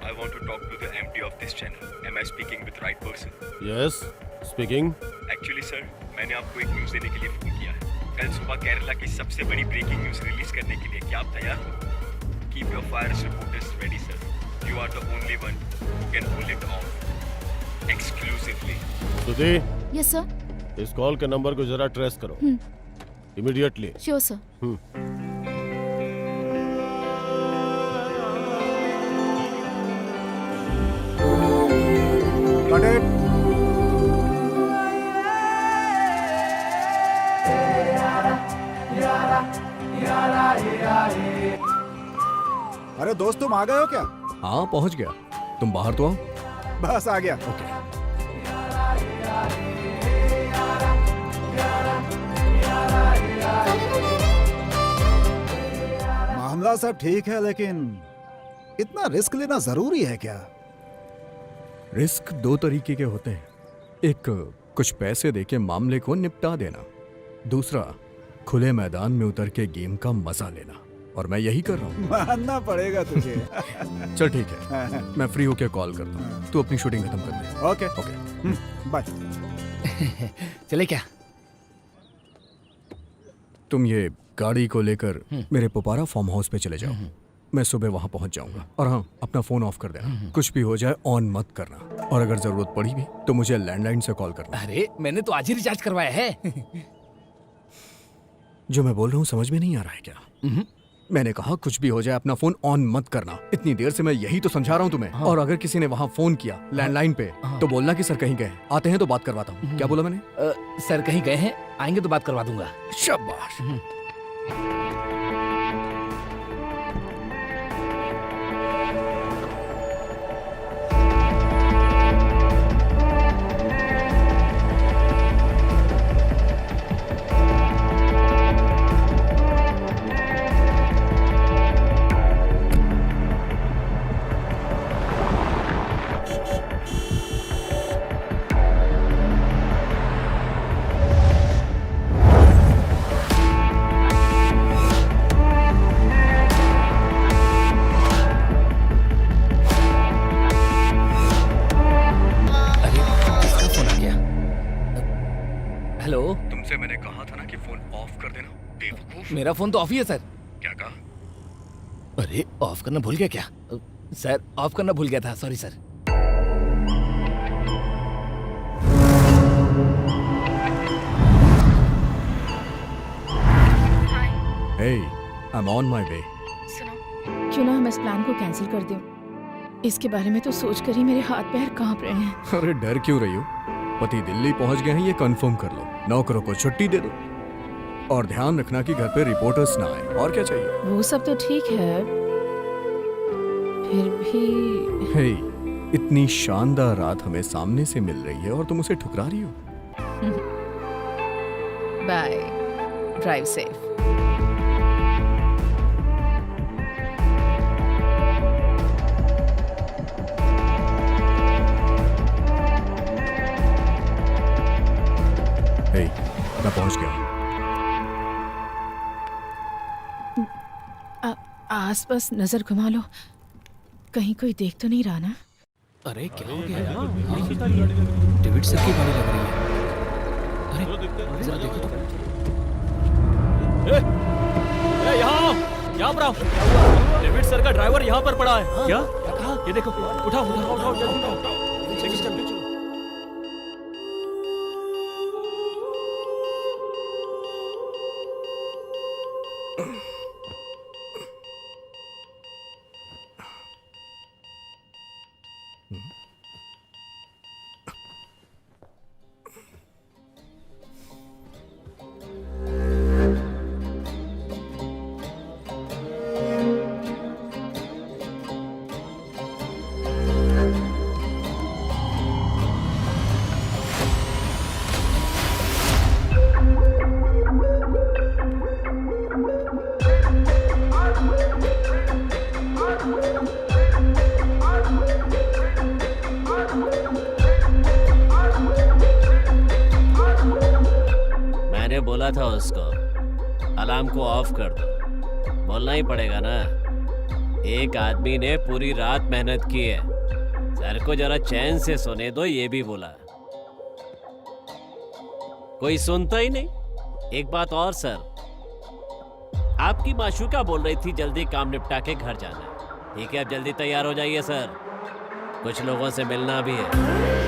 I want to talk to the MD of this channel. Am I speaking with right person? Yes speaking. Actually sir, मैंने आपको एक न्यूज देने के लिए फोन किया है। कल सुबह केरला की सबसे बड़ी ब्रेकिंग न्यूज रिलीज करने के लिए, क्या आप तैयार हो? Keep your fires reporters ready sir. You are the only one who can pull it off. Exclusively. सुधी, यस सर। इस कॉल के नंबर को जरा ट्रेस करो इमीडिएटली। Sure sir. अरे दोस्त तुम आ गए हो क्या? हाँ पहुंच गया। तुम बाहर तो आओ। बस आ गया। ओके। मामला सब ठीक है, लेकिन इतना रिस्क लेना जरूरी है क्या? रिस्क दो तरीके के होते हैं। एक कुछ पैसे देके मामले को निपटा देना, दूसरा खुले मैदान में उतर के गेम का मजा लेना, और मैं यही कर रहा हूँ। मानना पड़ेगा तुझे। चल ठीक है, मैं फ्री होके कॉल करता हूँ। तू अपनी शूटिंग खत्म कर दे। Okay okay bye. चले क्या? तुम ये गाड़ी को लेकर मेरे पोपारा फार्म हाउस पे चले जाओ। मैं सुबह वहां पहुंच जाऊंगा। और हाँ, अपना फोन ऑफ कर देना। कुछ भी हो जाए ऑन मत करना, और अगर जरूरत पड़ी भी तो मुझे लैंडलाइन से कॉल करना। अरे मैंने तो आज ही रिचार्ज करवाया है। जो मैं बोल रहा हूँ समझ में नहीं आ रहा है क्या? मैंने कहा कुछ भी हो जाए अपना फोन ऑन मत करना। इतनी देर से मैं यही तो समझा रहा हूँ तुम्हें। और अगर किसी ने वहाँ फोन किया लैंडलाइन पे तो बोलना कि सर कहीं गए, आते हैं तो बात करवाता हूँ। क्या बोला मैंने? सर कहीं गए हैं, आएंगे तो बात करवा दूंगा। शाबाश। हेलो, तुमसे मैंने कहा था ना कि फोन ऑफ कर देना, बेवकूफ। मेरा फोन तो ऑफ ही है सर। क्या कहा? अरे ऑफ करना भूल गया क्या? सर ऑफ करना भूल गया था, sorry sir. Hey, I'm on my way. क्यों ना हम इस प्लान को कैंसिल कर दें? इसके बारे में तो सोचकर ही मेरे हाथ पैर कांप रहे हैं। अरे डर क्यों रही हो? पति दिल्ली पहुंच गए हैं, ये कंफर्म कर लो। नौकरों को छुट्टी दे दो, और ध्यान रखना कि घर पे रिपोर्टर्स ना आए। और क्या चाहिए? वो सब तो ठीक है, फिर भी हे, इतनी शानदार रात हमें सामने से मिल रही है और तुम उसे ठुकरा रही हो। Bye, drive safe. हे, मैं पहुंच गया। आसपास नजर घुमा लो, कहीं कोई देख तो नहीं रहा ना? अरे क्या हो गया? डेविड सर की गाड़ी लग रही है। अरे जरा देखो तो। यहाँ पर आओ। डेविड सर का ड्राइवर यहाँ पर पड़ा है। क्या? ये देखो, उठाओ उठाओ उठाओ, जल्दी उठाओ। चलो। बोला था उसको अलार्म को ऑफ कर दो? बोलना ही पड़ेगा ना। एक आदमी ने पूरी रात मेहनत की है, सर को जरा चैन से सोने दो, ये भी बोला। कोई सुनता ही नहीं। एक बात और सर, आपकी माशूका बोल रही थी जल्दी काम निपटा के घर जाना है। ठीक है, अब जल्दी तैयार हो जाइए सर, कुछ लोगों से मिलना भी है।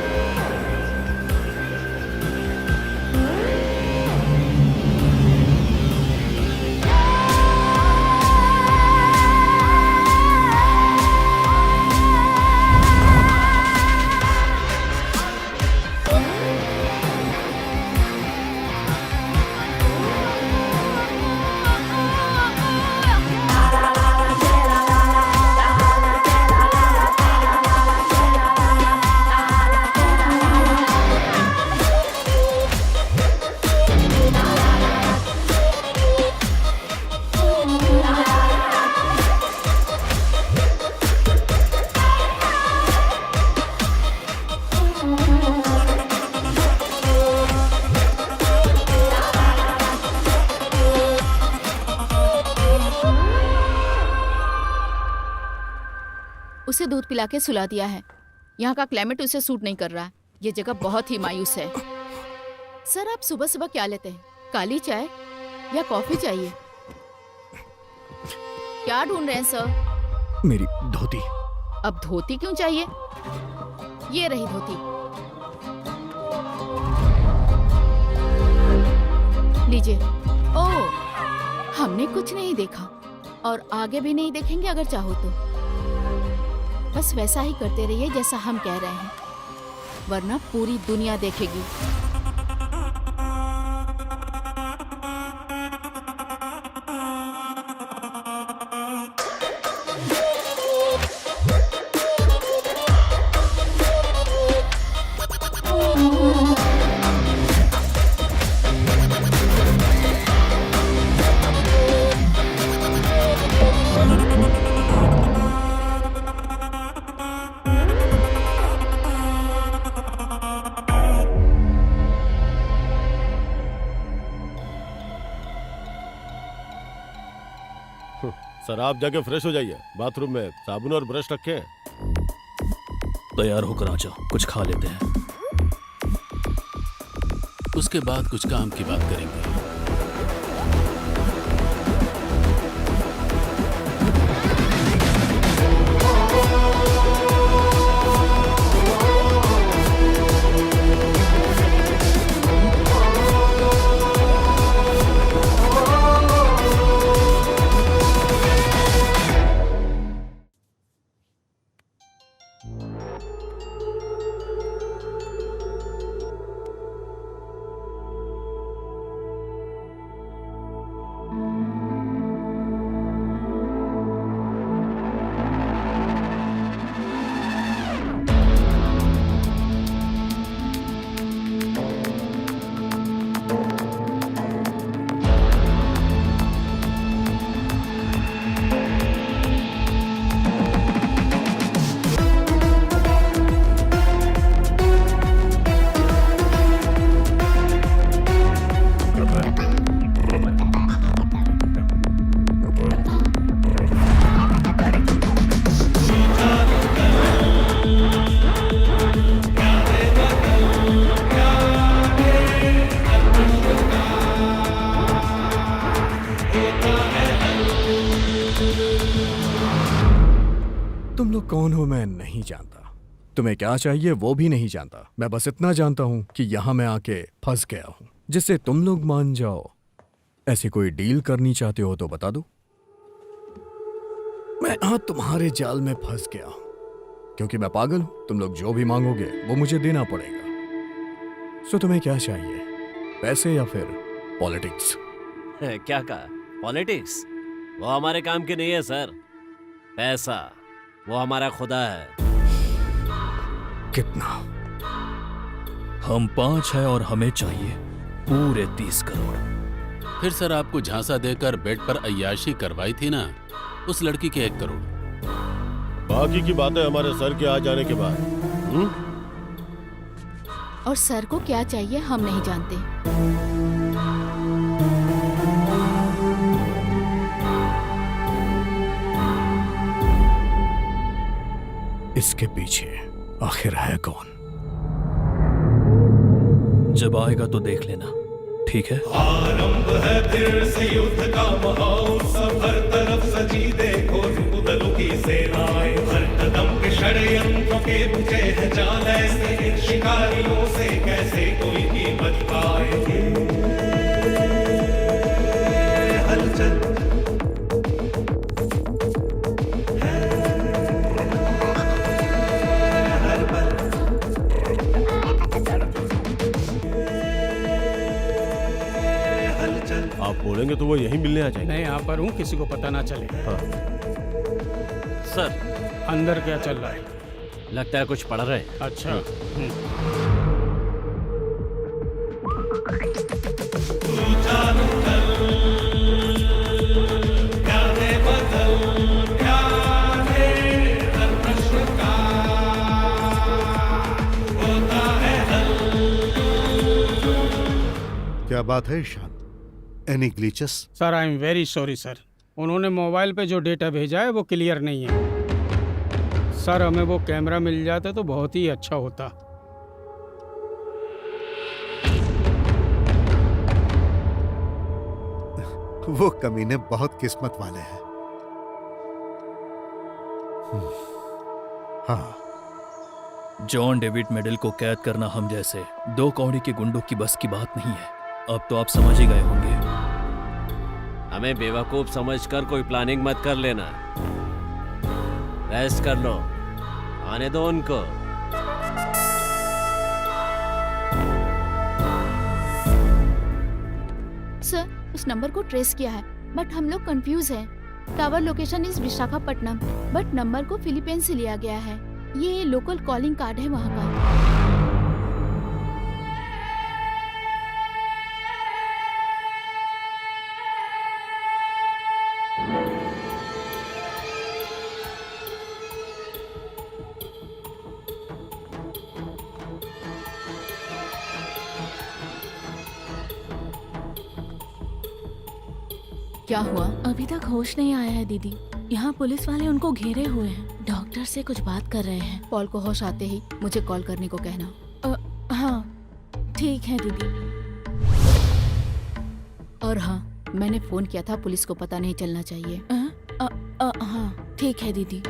उसे दूध पिला के सुला दिया है। यहाँ का क्लाइमेट उसे सूट नहीं कर रहा है। ये जगह बहुत ही मायूस है। सर, आप सुबह सुबह क्या लेते हैं? काली चाय या कॉफी चाहिए? क्या ढूंढ रहे हैं सर? मेरी धोती। अब धोती क्यों चाहिए? ये रही धोती, लीजिए। ओह, हमने कुछ नहीं देखा और आगे भी नहीं देखेंगे अगर चाहो तो। बस वैसा ही करते रहिए जैसा हम कह रहे हैं, वरना पूरी दुनिया देखेगी। सर, आप जाके फ्रेश हो जाइए। बाथरूम में साबुन और ब्रश रखे हैं। तैयार होकर आ जाओ, कुछ खा लेते हैं। उसके बाद कुछ काम की बात करेंगे। तुम लोग कौन हो मैं नहीं जानता, तुम्हें क्या चाहिए वो भी नहीं जानता। मैं बस इतना जानता हूं कि यहां मैं आके फंस गया हूं, जिससे तुम लोग मान जाओ। ऐसी कोई डील करनी चाहते हो तो बता दो। मैं यहां तुम्हारे जाल में फंस गया हूं क्योंकि मैं पागल हूं। तुम लोग जो भी मांगोगे वो मुझे देना पड़ेगा। सो तुम्हें क्या चाहिए, पैसे या फिर पॉलिटिक्स? क्या कहा? पॉलिटिक्स? वो हमारे काम की नहीं है सर। पैसा वो हमारा खुदा है। कितना? हम 5 है और हमें चाहिए पूरे 30 करोड़। फिर सर, आपको झांसा देकर बेड पर अय्याशी करवाई थी ना उस लड़की के 1 करोड़। बाकी की बातें हमारे सर के आ जाने के बाद। और सर को क्या चाहिए हम नहीं जानते। इसके पीछे आखिर है कौन? जब आएगा तो देख लेना, ठीक है? आरंभ है फिर से युद्ध का महोत्सव, हर तरफ सजी देखो रुदलों की सेनाएं, हर कदम पे षड्यंत्रों के बुझे हैं जाल ऐसे, इन शिकारियों से कैसे कोई भी बच पाए। हलचल आप बोलेंगे तो वो यहीं मिलने आ जाएंगे। मैं यहाँ पर हूँ, किसी को पता ना चले। हाँ। सर, अंदर क्या चल रहा है? लगता है कुछ पढ़ रहे हैं। अच्छा। क्या बात है Ishaan? Any glitches? Sir I am very sorry sir, उन्होंने मोबाइल पे जो डेटा भेजा है वो क्लियर नहीं है। सर हमें वो कैमरा मिल जाता तो बहुत ही अच्छा होता। वो कमीने बहुत किस्मत वाले हैं। हाँ, जॉन डेविड मेडल को कैद करना हम जैसे दो कौड़ी के गुंडों की बस की बात नहीं है। अब तो आप समझ ही गए होंगे। हमें बेवकूफ समझकर कोई प्लानिंग मत कर लेना। रेस्ट कर लो, आने दो उनको। सर, उस नंबर को ट्रेस किया है, बट हम लोग कंफ्यूज हैं। Tower location is Visakhapatnam, but number को फिलीपींस से लिया गया है। ये लोकल कॉलिंग कार्ड है वहाँ का। क्या हुआ? अभी तक होश नहीं आया है दीदी। यहाँ पुलिस वाले उनको घेरे हुए हैं, डॉक्टर से कुछ बात कर रहे हैं। पॉल को होश आते ही मुझे कॉल करने को कहना। हाँ ठीक है दीदी। और हाँ, मैंने फोन किया था, पुलिस को पता नहीं चलना चाहिए। हाँ ठीक है दीदी।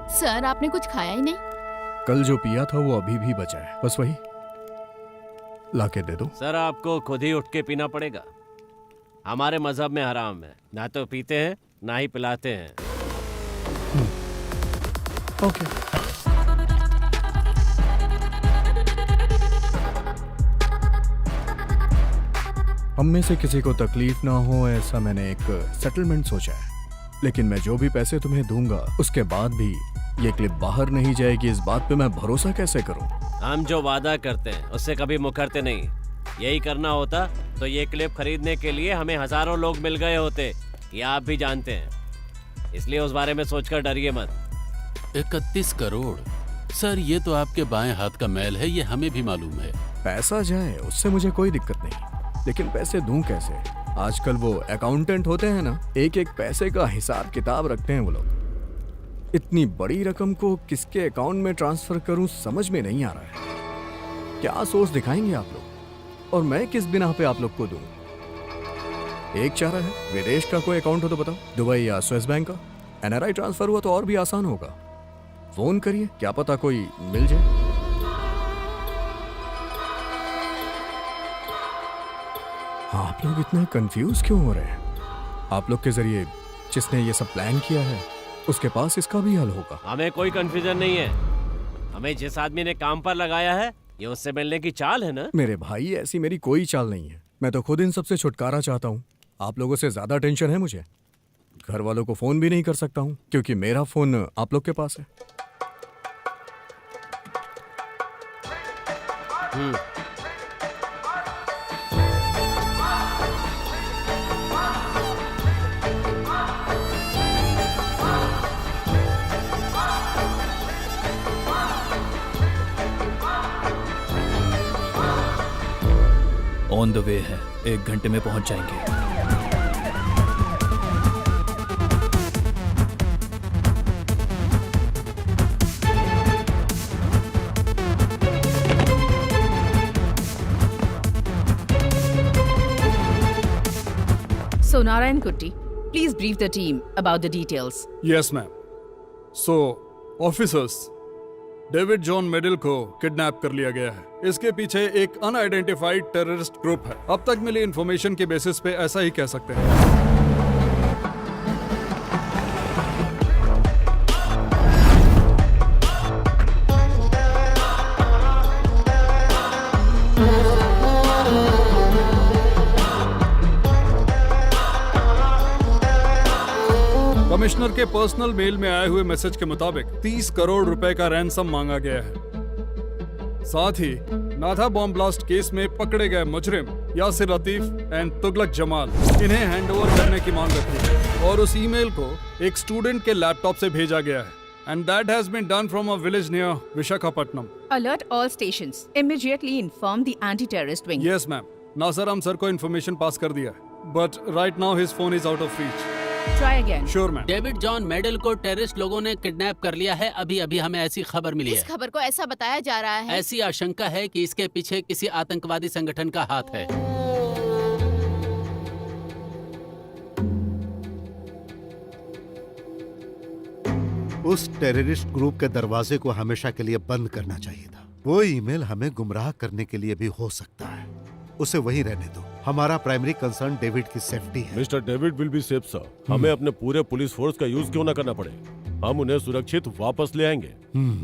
सर, आपने कुछ खाया ही नहीं? कल जो पिया था वो अभी भी बचा है, बस वही लाके दे दो। सर, आपको खुद ही उठ के पीना पड़ेगा। हमारे मजहब में हराम है, ना तो पीते हैं ना ही पिलाते हैं। ओके। हम में से किसी को तकलीफ ना हो ऐसा मैंने एक सेटलमेंट सोचा है, लेकिन मैं जो भी पैसे तुम्हें दूंगा उसके बाद भी ये क्लिप बाहर नहीं जाएगी, इस बात पे मैं भरोसा कैसे करूं? हम जो वादा करते हैं उससे कभी मुकरते नहीं। यही करना होता तो ये क्लिप खरीदने के लिए हमें हजारों लोग मिल गए होते, ये आप भी जानते हैं। इसलिए उस बारे में सोचकर डरिए मत। 31 करोड़ सर, ये तो आपके बाएं हाथ का मैल है, ये हमें भी मालूम है। पैसा जाए उससे मुझे कोई दिक्कत नहीं, लेकिन पैसे दूं कैसे? आजकल वो अकाउंटेंट होते हैं ना, एक एक पैसे का हिसाब किताब रखते हैं वो लोग। इतनी बड़ी रकम को किसके अकाउंट में ट्रांसफर करूं समझ में नहीं आ रहा है। क्या सोच दिखाएंगे आप लोग, और मैं किस बिना पे आप लोग को दूं? एक चारा है, विदेश का कोई अकाउंट हो तो बताओ, दुबई या स्विस बैंक का। एनआरआई ट्रांसफर हुआ तो और भी आसान होगा। फोन करिए, क्या पता कोई मिल जाए। आप लोग इतने कंफ्यूज क्यों हो रहे हैं? आप लोग के जरिए जिसने ये सब प्लान किया है उसके पास इसका भी हल होगा। हमें कोई कंफ्यूजन नहीं है। हमें जिस आदमी ने काम पर लगाया है ये उससे मिलने की चाल है ना। मेरे भाई, ऐसी मेरी कोई चाल नहीं है। मैं तो खुद इन सब से छुटकारा चाहता हूँ। आप लोगों से ज्यादा टेंशन है मुझे। घर वालों को फोन भी नहीं कर सकता हूँ क्योंकि मेरा फोन आप लोग के पास है। ऑन द वे है, 1 घंटे में पहुंच जाएंगे। So Narayan Kutti, please brief the team about the details. Yes ma'am. So officers, David John Medal को किडनैप कर लिया गया है। इसके पीछे एक अनआइडेंटिफाइड टेररिस्ट ग्रुप है। अब तक मिली इंफॉर्मेशन के बेसिस पे ऐसा ही कह सकते हैं। कमिश्नर के पर्सनल मेल में आए हुए मैसेज के मुताबिक 30 करोड़ रुपए का रैंसम मांगा गया है। साथ ही नाथा बॉम्ब ब्लास्ट केस में पकड़े गए मुजरिम यासिर लतीफ एंड तुगलक जमाल, इन्हें हैंडओवर करने की मांग रखी है। और उस ईमेल को एक स्टूडेंट के लैपटॉप से भेजा गया है। And that has been done from a village near Visakhapatnam. Alert all stations. Immediately inform the anti-terrorist wing. Yes ma'am, Nasser sir को इन्फॉर्मेशन पास कर दिया है, but right now his phone is out of reach. Try again. Sure ma'am. David John Medal को terrorist लोगों ने kidnap कर लिया है। अभी हमें ऐसी खबर मिली इस है। खबर को ऐसा बताया जा रहा है। ऐसी आशंका है कि इसके पीछे किसी आतंकवादी संगठन का हाथ है। उस टेररिस्ट ग्रुप के दरवाजे को हमेशा के लिए बंद करना चाहिए था। वो ईमेल हमें गुमराह करने के लिए भी हो सकता है। उसे वहीं रहने दो। हमारा प्राइमरी कंसर्न डेविड की सेफ्टी है। Mister David will be safe sir. हमें अपने पूरे पुलिस फोर्स का यूज क्यों ना करना पड़े, हम उन्हें सुरक्षित वापस ले आएंगे।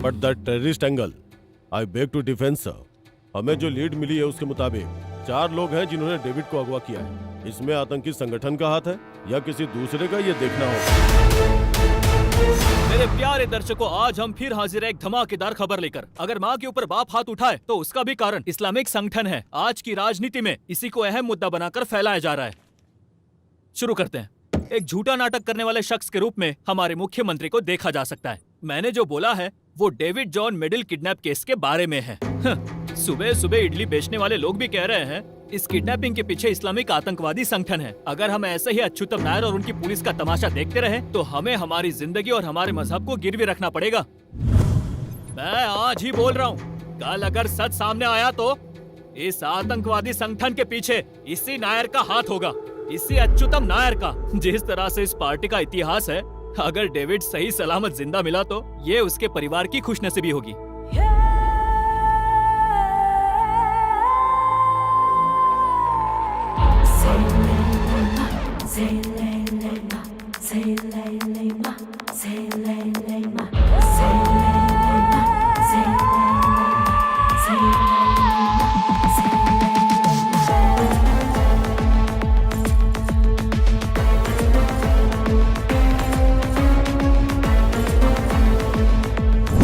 But the terrorist angle, I beg to defend sir. हमें जो लीड मिली है उसके मुताबिक 4 लोग हैं जिन्होंने डेविड को अगवा किया है। इसमें आतंकी संगठन का हाथ है या किसी दूसरे का, ये देखना होगा। मेरे प्यारे दर्शकों, आज हम फिर हाजिर है एक धमाकेदार खबर लेकर। अगर माँ के ऊपर बाप हाथ उठाए तो उसका भी कारण इस्लामिक संगठन है। आज की राजनीति में इसी को अहम मुद्दा बनाकर फैलाया जा रहा है। शुरू करते हैं। एक झूठा नाटक करने वाले शख्स के रूप में हमारे मुख्यमंत्री को देखा जा सकता है। मैंने जो बोला है वो David John medal kidnap case के बारे में है। सुबह सुबह इडली बेचने वाले लोग भी कह रहे हैं इस किडनैपिंग के पीछे इस्लामिक आतंकवादी संगठन है। अगर हम ऐसे ही अच्युतम नायर और उनकी पुलिस का तमाशा देखते रहे तो हमें हमारी जिंदगी और हमारे मजहब को गिरवी रखना पड़ेगा। मैं आज ही बोल रहा हूँ, कल अगर सच सामने आया तो इस आतंकवादी संगठन के पीछे इसी नायर का हाथ होगा, इसी अच्युतम नायर का। जिस तरह से इस पार्टी का इतिहास है, अगर डेविड सही सलामत जिंदा मिला तो ये उसके परिवार की खुशनसीबी होगी।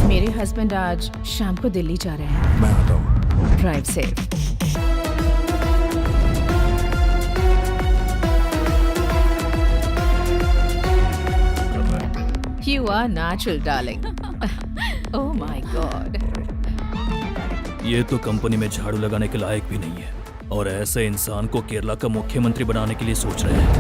मेरे हस्बैंड आज शाम को दिल्ली जा रहे हैं। मैं आता हूँ। Drive safe. You are natural, darling. Oh my God. ये तो कंपनी में झाड़ू लगाने के लायक भी नहीं है और ऐसे इंसान को केरला का मुख्यमंत्री बनाने के लिए सोच रहे हैं।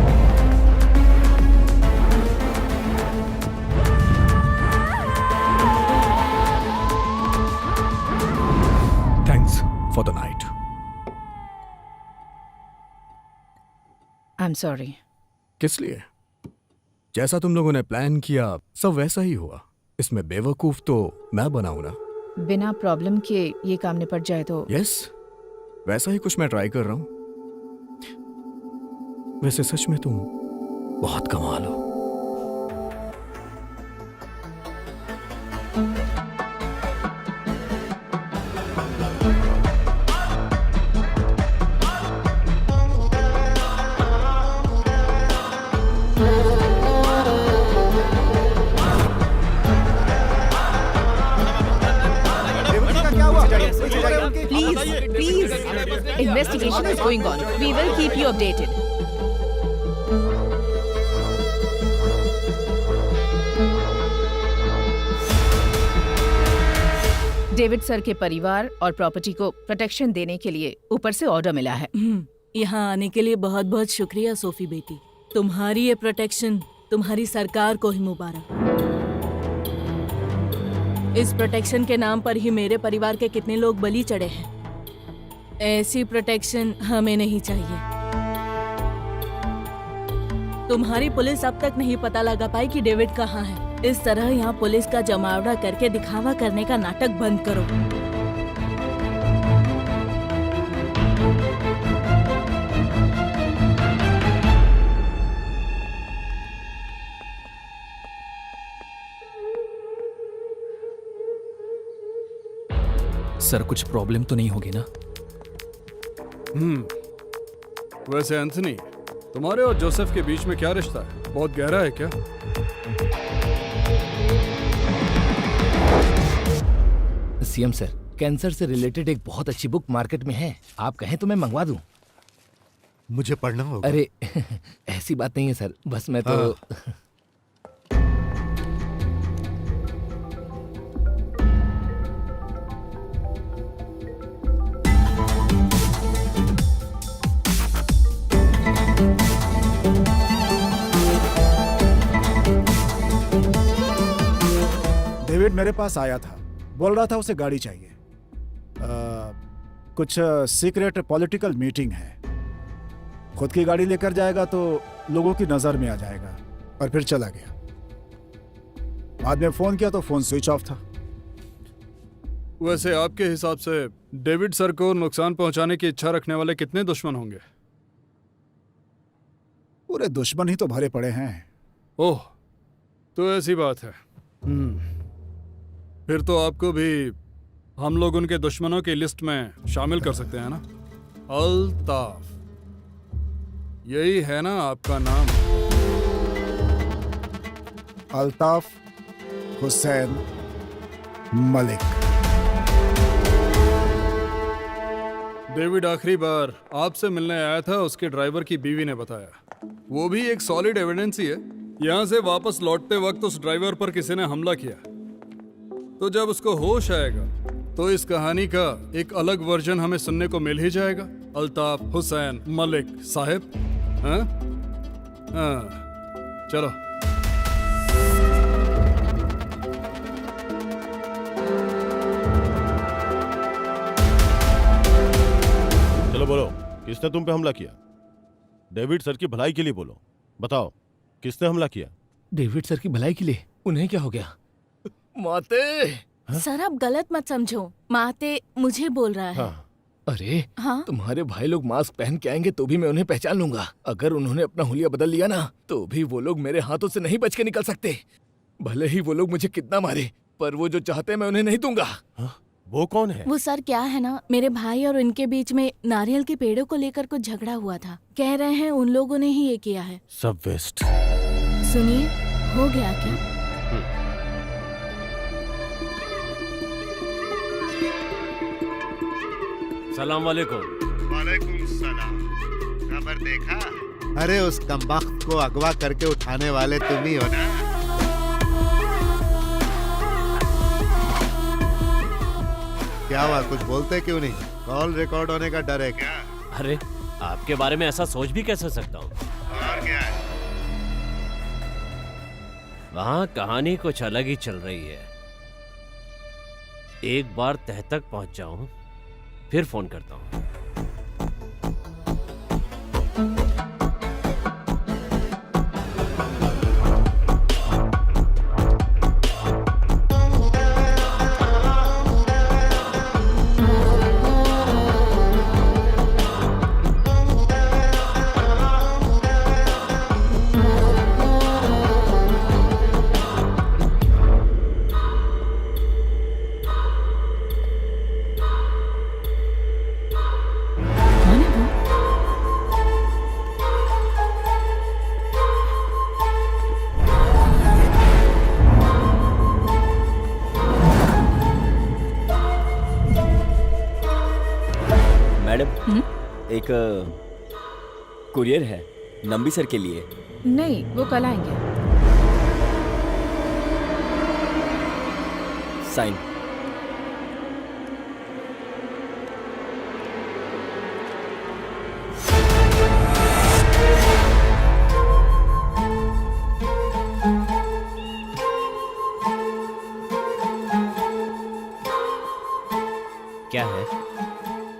Thanks for the night. I'm sorry. किस लिए? जैसा तुम लोगों ने प्लान किया सब वैसा ही हुआ। इसमें बेवकूफ तो मैं बनाऊं ना। बिना प्रॉब्लम के ये काम निपट जाए तो। यस, वैसा ही कुछ मैं ट्राई कर रहा हूं। वैसे सच में तुम बहुत कमाल हो। Please investigation is going on, we will keep you updated. David sir के परिवार और प्रॉपर्टी को प्रोटेक्शन देने के लिए ऊपर से ऑर्डर मिला है। यहाँ आने के लिए बहुत बहुत शुक्रिया सोफी बेटी। तुम्हारी ये प्रोटेक्शन तुम्हारी सरकार को ही मुबारक। इस प्रोटेक्शन के नाम पर ही मेरे परिवार के कितने लोग बलि चढ़े हैं। ऐसी प्रोटेक्शन हमें नहीं चाहिए। तुम्हारी पुलिस अब तक नहीं पता लगा पाई कि डेविड कहाँ है। इस तरह यहाँ पुलिस का जमावड़ा करके दिखावा करने का नाटक बंद करो। सर कुछ प्रॉब्लम तो नहीं होगी ना? वैसे एंथनी, तुम्हारे और जोसेफ के बीच में क्या रिश्ता है? बहुत गहरा है क्या? सीएम सर, कैंसर से रिलेटेड एक बहुत अच्छी बुक मार्केट में है, आप कहें तो मैं मंगवा दूं। मुझे पढ़ना होगा। अरे ऐसी बात नहीं है सर, बस मैं तो डेविड मेरे पास आया था, बोल रहा था उसे गाड़ी चाहिए। कुछ सीक्रेट पॉलिटिकल मीटिंग है। खुद की गाड़ी लेकर जाएगा तो लोगों की नजर में आ जाएगा, और फिर चला गया। बाद में फोन किया तो फोन स्विच ऑफ था। वैसे आपके हिसाब से डेविड सर को नुकसान पहुंचाने की इच्छा रखने वाले कितने दुश्मन होंगे? पूरे दुश्मन ही तो भरे पड़े हैं। ओह, तो ऐसी बात है। फिर तो आपको भी हम लोग उनके दुश्मनों की लिस्ट में शामिल कर सकते हैं ना? अल्ताफ, यही है ना आपका नाम? अल्ताफ हुसैन मलिक। डेविड आखिरी बार आपसे मिलने आया था, उसके ड्राइवर की बीवी ने बताया। वो भी एक सॉलिड एविडेंस ही है। यहाँ से वापस लौटते वक्त उस ड्राइवर पर किसी ने हमला किया, तो जब उसको होश आएगा तो इस कहानी का एक अलग वर्जन हमें सुनने को मिल ही जाएगा। अल्ताफ हुसैन मलिक साहब, हाँ? हाँ, चलो। चलो बोलो, किसने तुम पे हमला किया? डेविड सर की भलाई के लिए बोलो, बताओ किसने हमला किया? डेविड सर की भलाई के लिए? उन्हें क्या हो गया? माते, सर आप गलत मत समझो, माते मुझे बोल रहा है। हाँ। अरे हाँ? तुम्हारे भाई लोग मास्क पहन के आएंगे तो भी मैं उन्हें पहचान लूंगा। अगर उन्होंने अपना हुलिया बदल लिया ना, तो भी वो लोग मेरे हाथों से नहीं बच के निकल सकते। भले ही वो लोग मुझे कितना मारे, पर वो जो चाहते हैं मैं उन्हें नहीं दूंगा। वो कौन है? वो सर क्या है ना, मेरे भाई और उनके बीच में नारियल के पेड़ों को लेकर कुछ झगड़ा हुआ था। कह रहे हैं उन लोगों ने ही ये किया है। सब वेस्ट। सुनिए, हो गया क्या? सलाम वालेकुम। वालेकुम सलाम। खबर देखा? अरे उस कमबख्त को अगवा करके उठाने वाले तुम ही हो ना? क्या हुआ, कुछ बोलते क्यों नहीं? कॉल रिकॉर्ड होने का डर है क्या? अरे आपके बारे में ऐसा सोच भी कैसे सकता हूँ? और क्या है? वहाँ कहानी कुछ अलग ही चल रही है। एक बार तह तक पहुंच जाऊं, फिर फोन करता हूं। मैडम एक कुरियर है नंबी सर के लिए। नहीं, वो कल आएंगे। साइन। क्या है?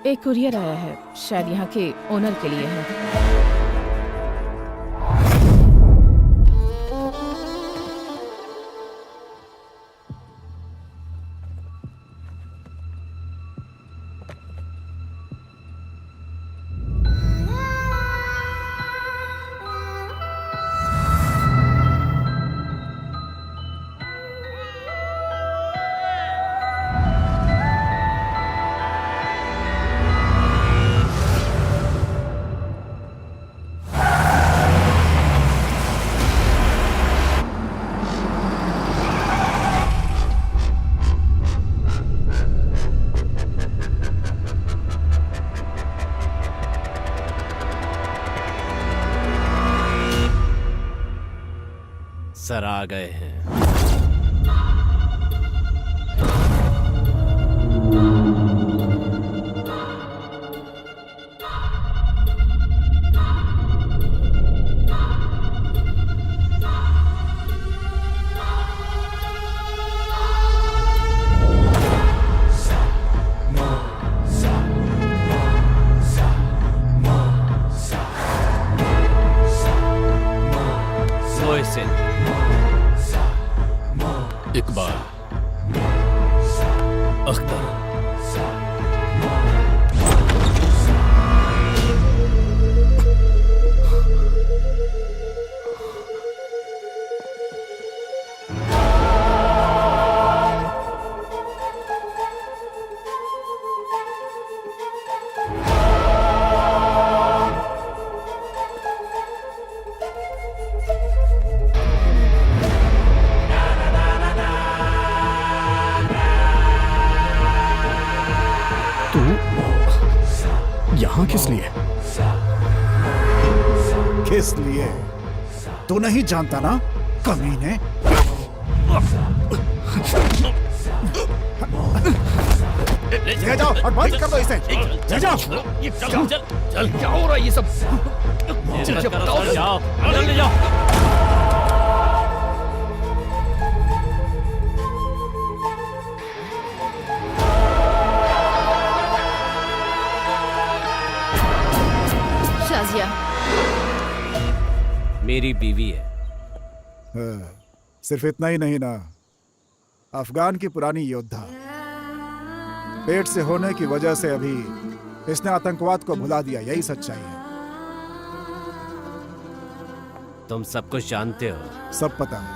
एक कुरियर आया है, शायद यहाँ के ओनर के लिए है। सर आ गए हैं। इकबाल, अख्तर, यहाँ किस लिए? किस लिए? तू नहीं जानता ना, कमीने। ले जाओ और बंद कर दो इसे। ले जाओ। चल चल चल, क्या हो रहा है ये सब? जाओ जाओ, ले जाओ। शाजिया मेरी बीवी है। सिर्फ इतना ही नहीं ना, अफगान की पुरानी योद्धा। पेट से होने की वजह से अभी इसने आतंकवाद को भुला दिया, यही सच्चाई है। तुम सब कुछ जानते हो। सब पता है।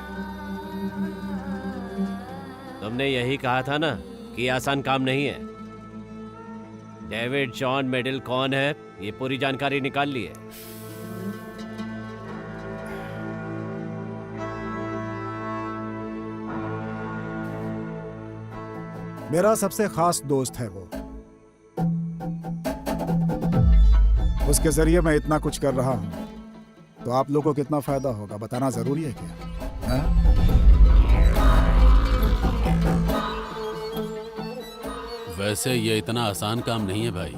तुमने यही कहा था ना कि आसान काम नहीं है। डेविड जॉन मेडल कौन है, ये पूरी जानकारी निकाल ली है। मेरा सबसे खास दोस्त है वो। उसके जरिए मैं इतना कुछ कर रहा हूं, तो आप लोगों को कितना फायदा होगा बताना जरूरी है क्या? हा? वैसे ये इतना आसान काम नहीं है भाई।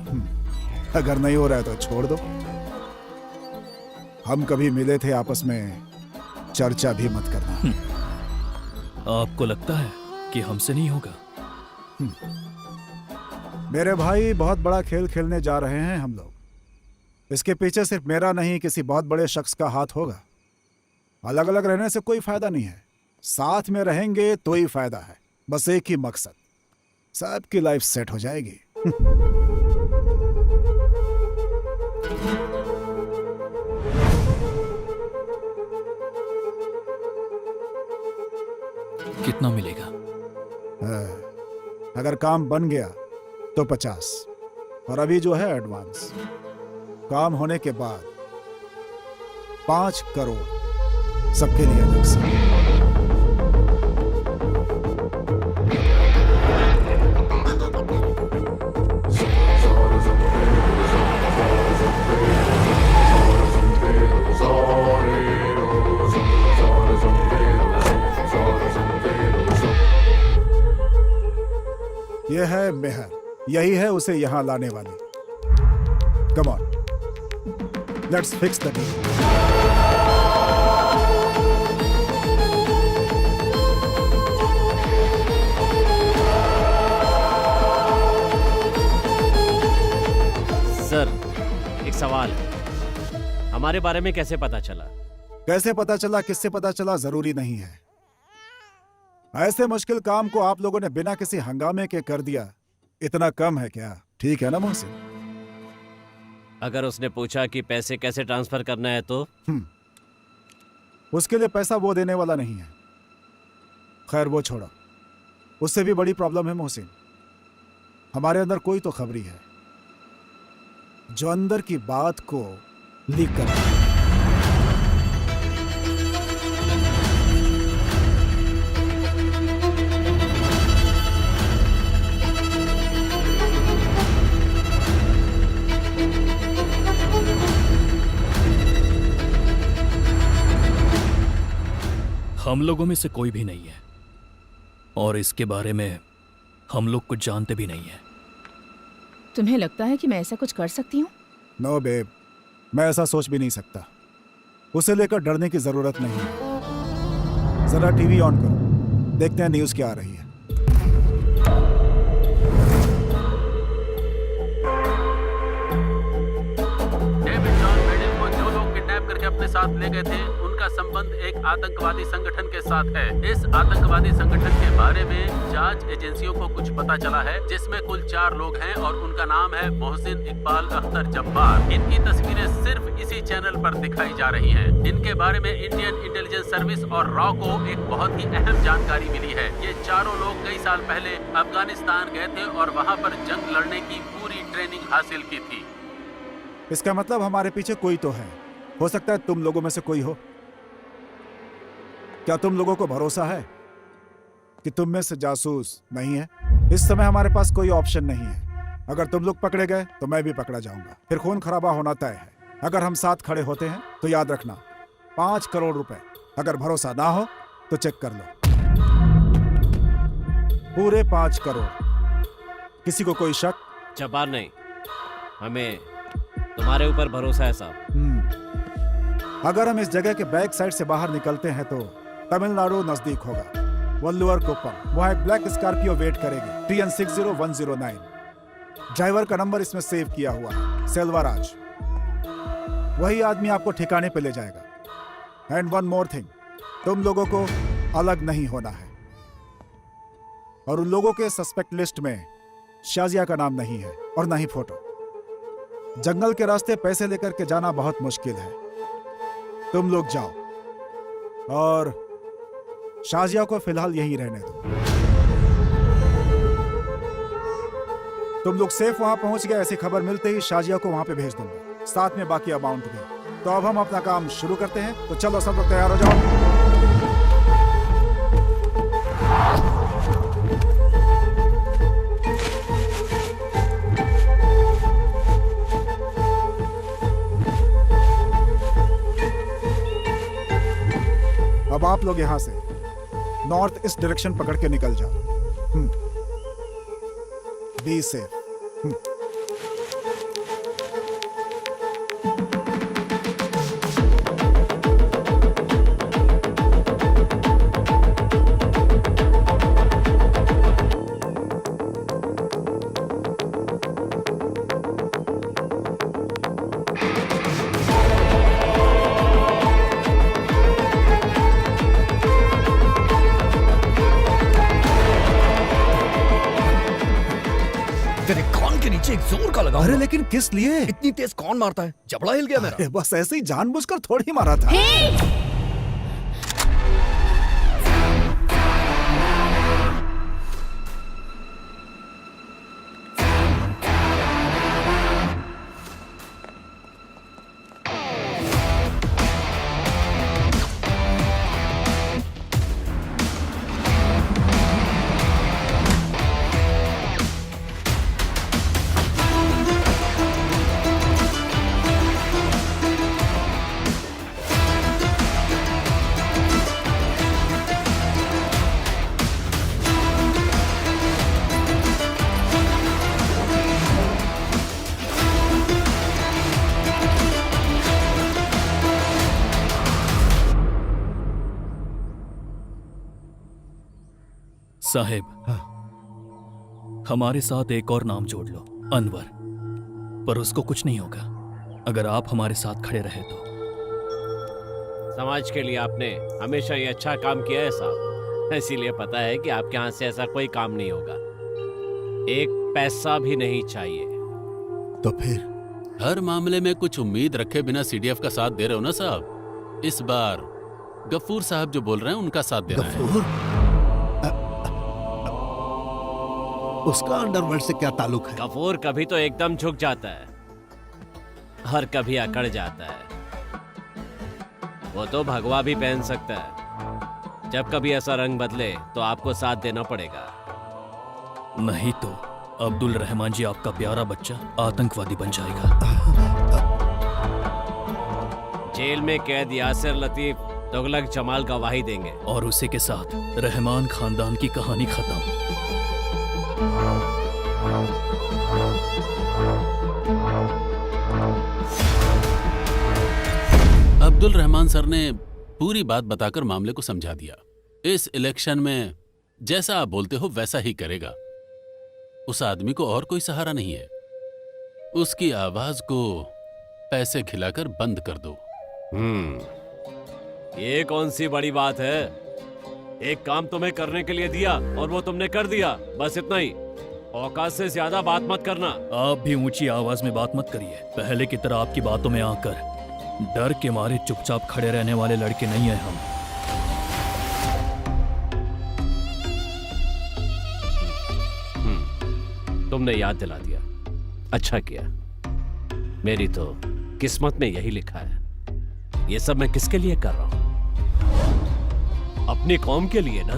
अगर नहीं हो रहा है तो छोड़ दो। हम कभी मिले थे आपस में, चर्चा भी मत करना। आपको लगता है कि हमसे नहीं होगा? मेरे भाई, बहुत बड़ा खेल खेलने जा रहे हैं हम लोग। इसके पीछे सिर्फ मेरा नहीं, किसी बहुत बड़े शख्स का हाथ होगा। अलग अलग रहने से कोई फायदा नहीं है, साथ में रहेंगे तो ही फायदा है। बस एक ही मकसद, सबकी लाइफ सेट हो जाएगी। कितना मिलेगा? अगर काम बन गया तो 50, और अभी जो है एडवांस। काम होने के बाद 5 करोड़ सबके लिए अलग से। ये है मेहर, यही है उसे यहाँ लाने वाली। Come on, let's fix the deal. Sir, एक सवाल है, हमारे बारे में कैसे पता चला? कैसे पता चला, किससे पता चला, जरूरी नहीं है। ऐसे मुश्किल काम को आप लोगों ने बिना किसी हंगामे के कर दिया, इतना कम है क्या? ठीक है ना मोहसिन? अगर उसने पूछा कि पैसे कैसे ट्रांसफर करना है तो? उसके लिए पैसा वो देने वाला नहीं है। खैर वो छोड़ो, उससे भी बड़ी प्रॉब्लम है मोहसिन। हमारे अंदर कोई तो खबरी है जो अंदर की बात को लीक कर रहा है। हम लोगों में से कोई भी नहीं है और इसके बारे में हम लोग कुछ जानते भी नहीं है। तुम्हें लगता है कि मैं ऐसा कुछ कर सकती हूँ? नो बेब, मैं ऐसा सोच भी नहीं सकता। उसे लेकर डरने की जरूरत नहीं है। जरा टीवी ऑन करो, देखते हैं न्यूज़ क्या आ रही है। डेविड जॉन मेडिल को जो लोग किडनैप करके अपने साथ ले गए थे, उनका संबंध एक आतंकवादी संगठन के साथ है। इस आतंकवादी संगठन के बारे में जांच एजेंसियों को कुछ पता चला है, जिसमें कुल 4 लोग हैं और उनका नाम है मोहसिन इकबाल अख्तर जब्बार। इनकी तस्वीरें सिर्फ इसी चैनल पर दिखाई जा रही हैं। इनके बारे में इंडियन इंटेलिजेंस सर्विस और रॉ को एक बहुत ही अहम जानकारी मिली है। ये चारों लोग कई साल पहले अफगानिस्तान गए थे और वहाँ पर जंग लड़ने की पूरी ट्रेनिंग हासिल की थी। इसका मतलब हमारे पीछे कोई तो है। हो सकता है तुम लोगों में से कोई हो। क्या तुम लोगों को भरोसा है कि तुम में से जासूस नहीं है? इस समय हमारे पास कोई ऑप्शन नहीं है। अगर तुम लोग पकड़े गए तो मैं भी पकड़ा जाऊंगा, फिर खून खराबा होना तय है। अगर हम साथ खड़े होते हैं तो याद रखना, 5 करोड़ रुपए। अगर भरोसा ना हो तो चेक कर लो, पूरे 5 करोड़। किसी को कोई शक? जब्बार नहीं, हमें तुम्हारे ऊपर भरोसा है साहब। अगर हम इस जगह के बैक साइड से बाहर निकलते हैं तो तमिलनाडु नजदीक होगा, वल्लुवर कुप्पम। वहां एक ब्लैक स्कॉर्पियो वेट करेगी, TN60109। ड्राइवर का नंबर इसमें सेव किया हुआ है, सेल्वाराज। वही आदमी आपको ठिकाने पे ले जाएगा। एंड वन मोर थिंग, तुम लोगों को अलग नहीं होना है। और उन लोगों के सस्पेक्ट लिस्ट में शाजिया का नाम नहीं है और ना ही फोटो। जंगल के रास्ते पैसे लेकर के जाना बहुत मुश्किल है। तुम लोग जाओ और शाजिया को फिलहाल यहीं रहने दो। तुम लोग सेफ वहां पहुंच गए, ऐसी खबर मिलते ही शाजिया को वहां पे भेज दूंगा, साथ में बाकी अमाउंट भी। तो अब हम अपना काम शुरू करते हैं। तो चलो सब लोग तैयार हो जाओ। अब आप लोग यहां से नॉर्थ ईस्ट डायरेक्शन पकड़ के निकल जाओ। Be safe. तेरे कान के नीचे एक जोर का लगा। अरे लेकिन किस लिए? इतनी तेज कौन मारता है? जबड़ा हिल गया मेरा। बस ऐसे ही जानबूझकर थोड़ी मारा था। साहेब, हमारे साथ एक और नाम जोड़ लो, अनवर। पर उसको कुछ नहीं होगा अगर आप हमारे साथ खड़े रहे तो। समाज के लिए आपने हमेशा ये अच्छा काम किया है साहब, इसीलिए पता है कि आपके हाथ से ऐसा कोई काम नहीं होगा। एक पैसा भी नहीं चाहिए। तो फिर हर मामले में कुछ उम्मीद रखे बिना सीडीएफ का साथ दे रहे हो ना साहब। इस बार गफूर साहब जो बोल रहे हैं उनका साथ देना है। उसका अंडरवर्ल्ड से क्या ताल्लुक है? गफूर कभी तो एकदम झुक जाता है और कभी अकड़ जाता है। वो तो भगवा भी पहन सकता है। जब कभी ऐसा रंग बदले तो आपको साथ देना पड़ेगा। नहीं तो अब्दुल रहमान जी आपका प्यारा बच्चा आतंकवादी बन जाएगा। जेल में कैद यासिर लतीफ तुगलक जमाल गवाही देंगे और उसी के साथ रहमान खानदान की कहानी खत्म। अब्दुल रहमान सर ने पूरी बात बताकर मामले को समझा दिया। इस इलेक्शन में जैसा आप बोलते हो वैसा ही करेगा। उस आदमी को और कोई सहारा नहीं है। उसकी आवाज को पैसे खिलाकर बंद कर दो। ये कौन सी बड़ी बात है? एक काम तुम्हें करने के लिए दिया और वो तुमने कर दिया, बस इतना ही। औकात से ज्यादा बात मत करना। आप भी ऊंची आवाज में बात मत करिए। पहले की तरह आपकी बातों में आकर डर के मारे चुपचाप खड़े रहने वाले लड़के नहीं हैं हम। तुमने याद दिला दिया, अच्छा किया। मेरी तो किस्मत में यही लिखा है। ये सब मैं किसके लिए कर रहा हूं? अपनी कौम के लिए ना,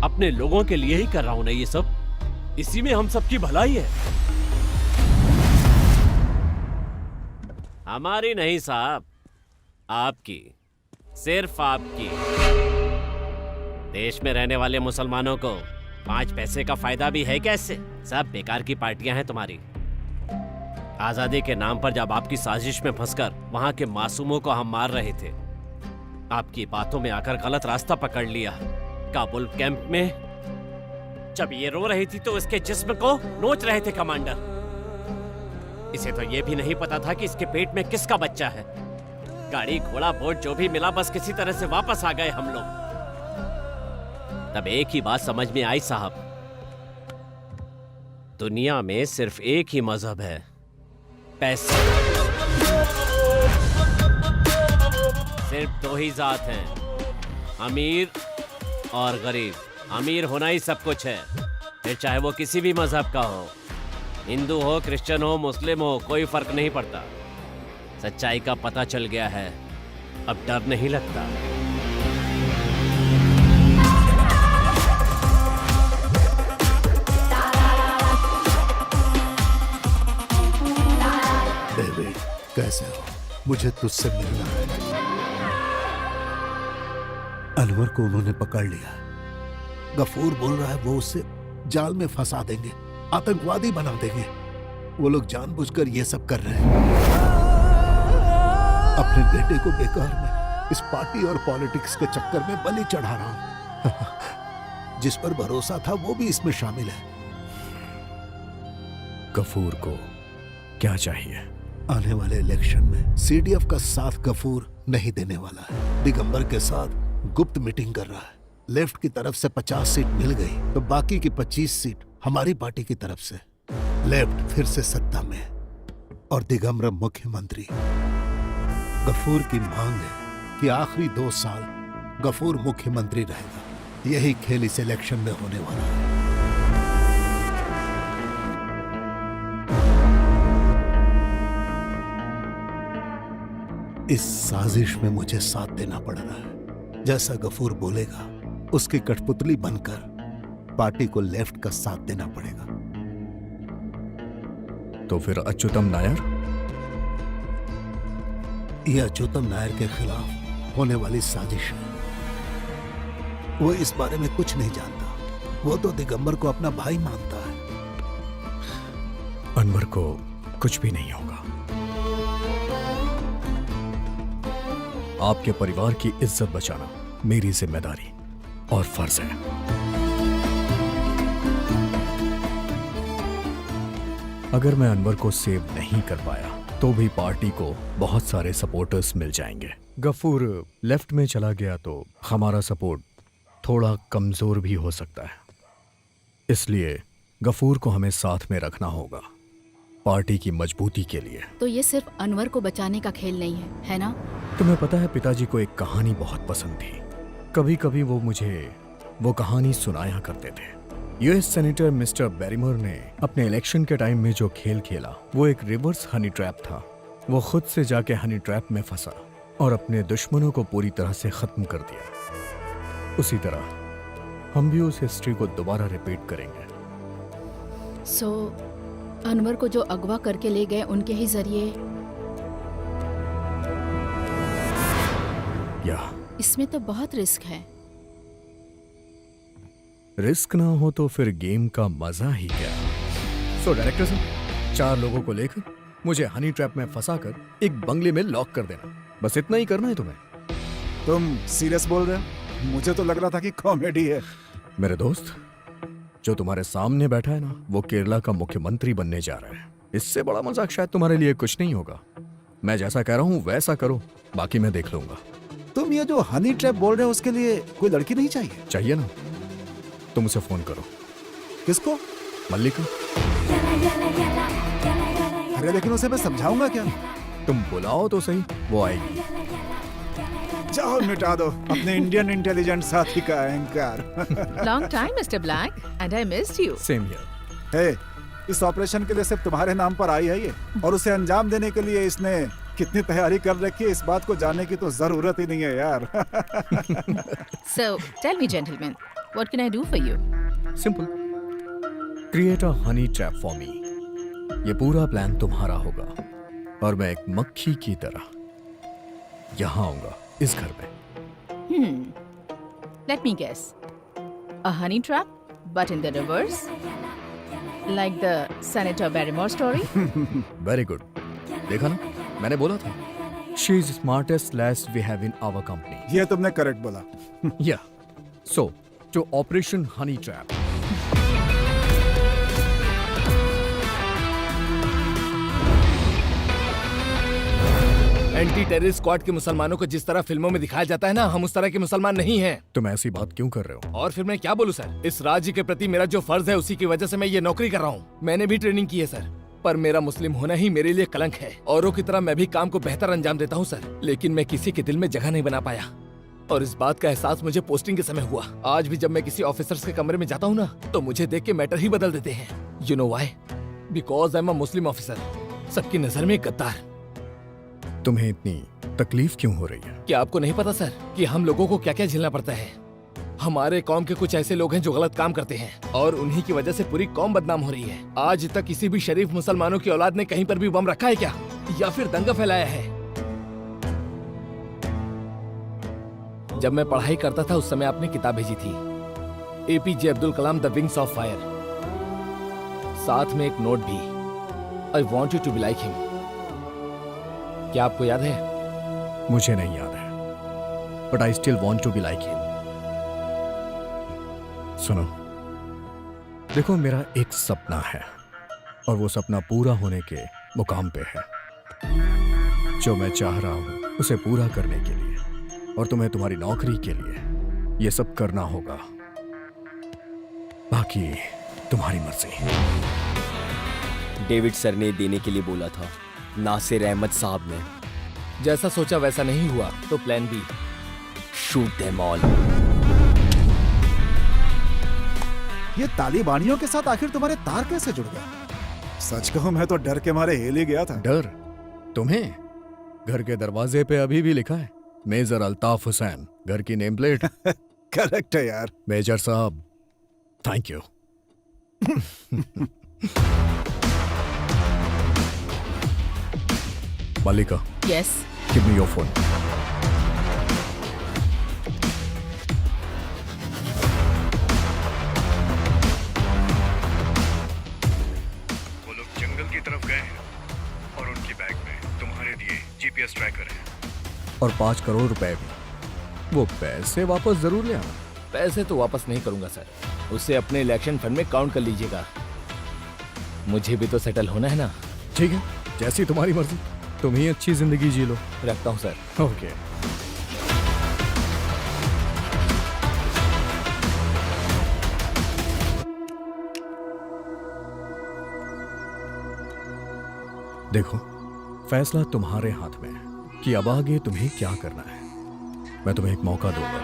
अपने लोगों के लिए ही कर रहा हूं ना ये सब। इसी में हम सबकी भलाई है। हमारी नहीं साहब, आपकी, सिर्फ आपकी। देश में रहने वाले मुसलमानों को 5 पैसे का फायदा भी है कैसे? सब बेकार की पार्टियां हैं तुम्हारी। आजादी के नाम पर जब आपकी साजिश में फंसकर वहां के मासूमों को हम मार रहे थे, आपकी बातों में आकर गलत रास्ता पकड़ लिया। काबुल कैंप में जब ये रो रही थी तो इसके जिस्म को नोच रहे थे कमांडर। इसे तो ये भी नहीं पता था कि इसके पेट में किसका बच्चा है। गाड़ी घोड़ा बोट जो भी मिला बस किसी तरह से वापस आ गए हम लोग। तब एक ही बात समझ में आई साहब, दुनिया में सिर्फ एक ही मजहब है, पैसे। सिर्फ 2 ही जात हैं, अमीर और गरीब। अमीर होना ही सब कुछ है, फिर चाहे वो किसी भी मजहब का हो, हिंदू हो, क्रिश्चियन हो, मुस्लिम हो, कोई फर्क नहीं पड़ता। सच्चाई का पता चल गया है, अब डर नहीं लगता। डेविड, कैसे हो? मुझे तुझसे मिलना है। अनवर को उन्होंने पकड़ लिया। गफूर बोल रहा है वो उसे जाल में फंसा देंगे, आतंकवादी बना देंगे। वो लोग जानबूझकर ये सब कर रहे हैं। अपने बेटे को बेकार में इस पार्टी और पॉलिटिक्स के चक्कर में बलि चढ़ा रहा हूं। जिस पर भरोसा था वो भी इसमें शामिल है। गफूर को क्या चाहिए? आने वाले इलेक्शन में सीडीएफ का साथ गफूर नहीं देने वाला है। दिगंबर के साथ गुप्त मीटिंग कर रहा है। लेफ्ट की तरफ से 50 सीट मिल गई तो बाकी की 25 सीट हमारी पार्टी की तरफ से। लेफ्ट फिर से सत्ता में और दिगंबर मुख्यमंत्री। गफूर की मांग है कि आखिरी 2 साल गफूर मुख्यमंत्री रहेगा। यही खेल इस इलेक्शन में होने वाला है। इस साजिश में मुझे साथ देना पड़ रहा है। जैसा गफूर बोलेगा उसकी कठपुतली बनकर पार्टी को लेफ्ट का साथ देना पड़ेगा। तो फिर अच्युतम नायर? यह अच्युतम नायर के खिलाफ होने वाली साजिश है। वो इस बारे में कुछ नहीं जानता। वो तो दिगंबर को अपना भाई मानता है। अनवर को कुछ भी नहीं होगा। आपके परिवार की इज्जत बचाना मेरी जिम्मेदारी और फर्ज है। अगर मैं अनवर को सेव नहीं कर पाया तो भी पार्टी को बहुत सारे सपोर्टर्स मिल जाएंगे। गफूर लेफ्ट में चला गया तो हमारा सपोर्ट थोड़ा कमजोर भी हो सकता है, इसलिए गफूर को हमें साथ में रखना होगा पार्टी की मजबूती के लिए। तो ये सिर्फ अनवर को बचाने का खेल नहीं है ना? तुम्हें पता है पिताजी को एक कहानी बहुत पसंद थी। कभी कभी वो मुझे वो कहानी सुनाया करते थे। यूएस सेनेटर मिस्टर बैरिमोर ने अपने इलेक्शन के टाइम में जो खेल खेला वो एक रिवर्स हनी ट्रैप था। वो खुद से जाके हनी ट्रैप में फंसा और अपने दुश्मनों को पूरी तरह से खत्म कर दिया। उसी तरह हम भी उस हिस्ट्री को दोबारा रिपीट करेंगे। सो अनवर को जो अगवा करके ले गए उनके ही जरिए। या इसमें तो बहुत रिस्क है। रिस्क ना हो तो फिर गेम का मजा ही क्या। सो डायरेक्टर साहब, 4 लोगों को लेकर मुझे हनी ट्रैप में फंसाकर एक बंगले में लॉक कर देना, बस इतना ही करना है तुम्हें। तुम सीरियस बोल रहे हो? मुझे तो लग रहा था कि कॉमेडी है। मेरे दोस्त, जो तुम्हारे सामने बैठा है ना, वो केरला का मुख्यमंत्री बनने जा रहा है। इससे बड़ा मजाक शायद तुम्हारे लिए कुछ नहीं होगा। मैं जैसा कह रहा हूँ वैसा करो, बाकी मैं देख लूंगा। तुम ये जो हनी ट्रैप बोल रहे हो उसके लिए कोई लड़की नहीं चाहिए? चाहिए ना, तुम उसे फोन करो। किसको? मल्लिका। अरे लेकिन उसे मैं समझाऊंगा क्या? तुम बुलाओ तो सही, वो आएगी। जाओ मिटा दो अपने इंडियन इंटेलिजेंस साथी का अहंकार। Long time mister Black and I missed you. Same here. Hey, इस ऑपरेशन के लिए सिर्फ तुम्हारे नाम पर आई है ये, और उसे अंजाम देने के लिए इसने कितनी तैयारी कर रखी है इस बात को जानने की तो जरूरत ही नहीं है यार। So tell me gentlemen, what can I do for you? Simple. Create a honey trap for me. ये पूरा प्लान तुम्हारा होगा और मैं एक मक्खी की तरह यहाँ आऊंगा इस घर में। Let me guess. A honey trap, but in the reverse? Like the Senator Barrymore story? Very good. देखा ना, मैंने बोला था। She is smartest lass we have in our company. ये तुमने करेक्ट बोला। Yeah. So, to Operation Honey Trap. Anti terrorist squad के मुसलमानों को जिस तरह फिल्मों में दिखाया जाता है ना, हम उस तरह के मुसलमान नहीं हैं। तुम ऐसी बात क्यों कर रहे हो? और फिर मैं क्या बोलूं सर? इस राज्य के प्रति मेरा जो फर्ज है उसी की वजह से मैं ये नौकरी कर रहा हूँ। मैंने भी ट्रेनिंग की है सर, पर मेरा मुस्लिम होना ही मेरे लिए कलंक है। औरों की तरह मैं भी काम को बेहतर अंजाम देता हूँ सर, लेकिन मैं किसी के दिल में जगह नहीं बना पाया। और इस बात का एहसास मुझे पोस्टिंग के समय हुआ। आज भी जब मैं किसी ऑफिसर्स के कमरे में जाता हूँ ना, तो मुझे देख के मैटर ही बदल देते हैं। You know why? Because I am a Muslim officer. सबकी नजर में गद्दार। तुम्हें इतनी तकलीफ क्यों हो रही है? क्या आपको नहीं पता सर कि हम लोगों को क्या क्या झेलना पड़ता है? हमारे कौम के कुछ ऐसे लोग हैं जो गलत काम करते हैं और उन्हीं की वजह से पूरी कौम बदनाम हो रही है। आज तक किसी भी शरीफ मुसलमानों की औलाद ने कहीं पर भी बम रखा है क्या, या फिर दंगा फैलाया है? जब मैं पढ़ाई करता था उस समय आपने किताब भेजी थी, APJ Abdul Kalam the wings of fire, साथ में एक नोट भी, I want you to be like him. क्या आपको याद है? मुझे नहीं याद है, but I still want to be like him. सुनो, देखो मेरा एक सपना है और वो सपना पूरा होने के मुकाम पे है। जो मैं चाह रहा हूं उसे पूरा करने के लिए और तुम्हें तुम्हारी नौकरी के लिए ये सब करना होगा। बाकी तुम्हारी मर्जी। डेविड सर ने देने के लिए बोला था, नासिर अहमद साहब ने। जैसा सोचा वैसा नहीं हुआ तो plan B, shoot them all. ये तालिबानियों के साथ आखिर तुम्हारे तार कैसे जुड़ गए? सच कहूं मैं तो डर के मारे हिल ही गया था। डर? तुम्हें? घर के दरवाजे पे अभी भी लिखा है मेजर अल्ताफ हुसैन, घर की नेम प्लेट। करेक्ट है यार। मेजर साहब, thank you. Malika. Yes. Give me your phone. वो लोग जंगल की तरफ गए हैं और उनकी बैग में तुम्हारे दिए जीपीएस ट्रैकर है। और 5 करोड़ रुपए भी। वो पैसे वापस जरूर ले आना। पैसे तो वापस नहीं करूंगा सर, उससे अपने इलेक्शन फंड में काउंट कर लीजिएगा। मुझे भी तो सेटल होना है ना। ठीक है, जैसी तुम्हारी मर्जी, तुम ही अच्छी जिंदगी जी लो। रखता हूँ सर। ओके। देखो, फैसला तुम्हारे हाथ में है कि अब आगे तुम्हें क्या करना है। मैं तुम्हें एक मौका दूंगा।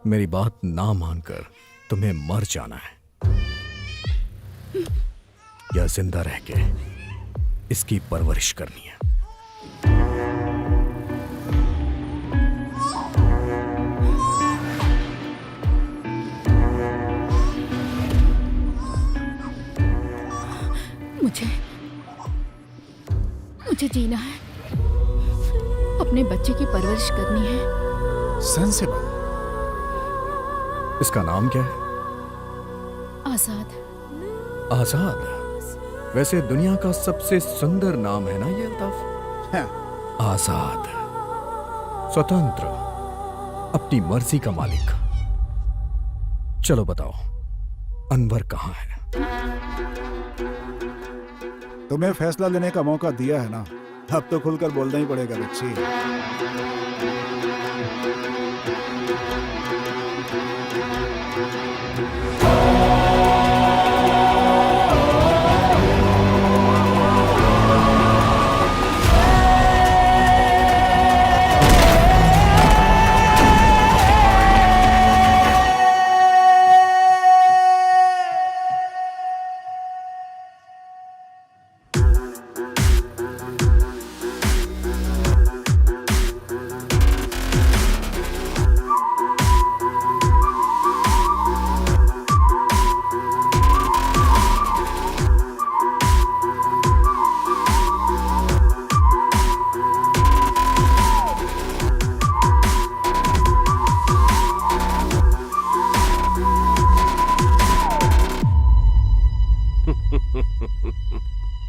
मेरी बात ना मानकर तुम्हें मर जाना है या जिंदा रह के इसकी परवरिश करनी है। मुझे जीना है, अपने बच्चे की परवरिश करनी है। सेंसिबल। इसका नाम क्या है? आजाद। आजाद? वैसे दुनिया का सबसे सुंदर नाम है ना ये अल्ताफ? आजाद, स्वतंत्र, अपनी मर्जी का मालिक। चलो बताओ, अनवर कहाँ है? तुम्हें फैसला लेने का मौका दिया है ना, अब तो खुलकर बोलना ही पड़ेगा बच्ची।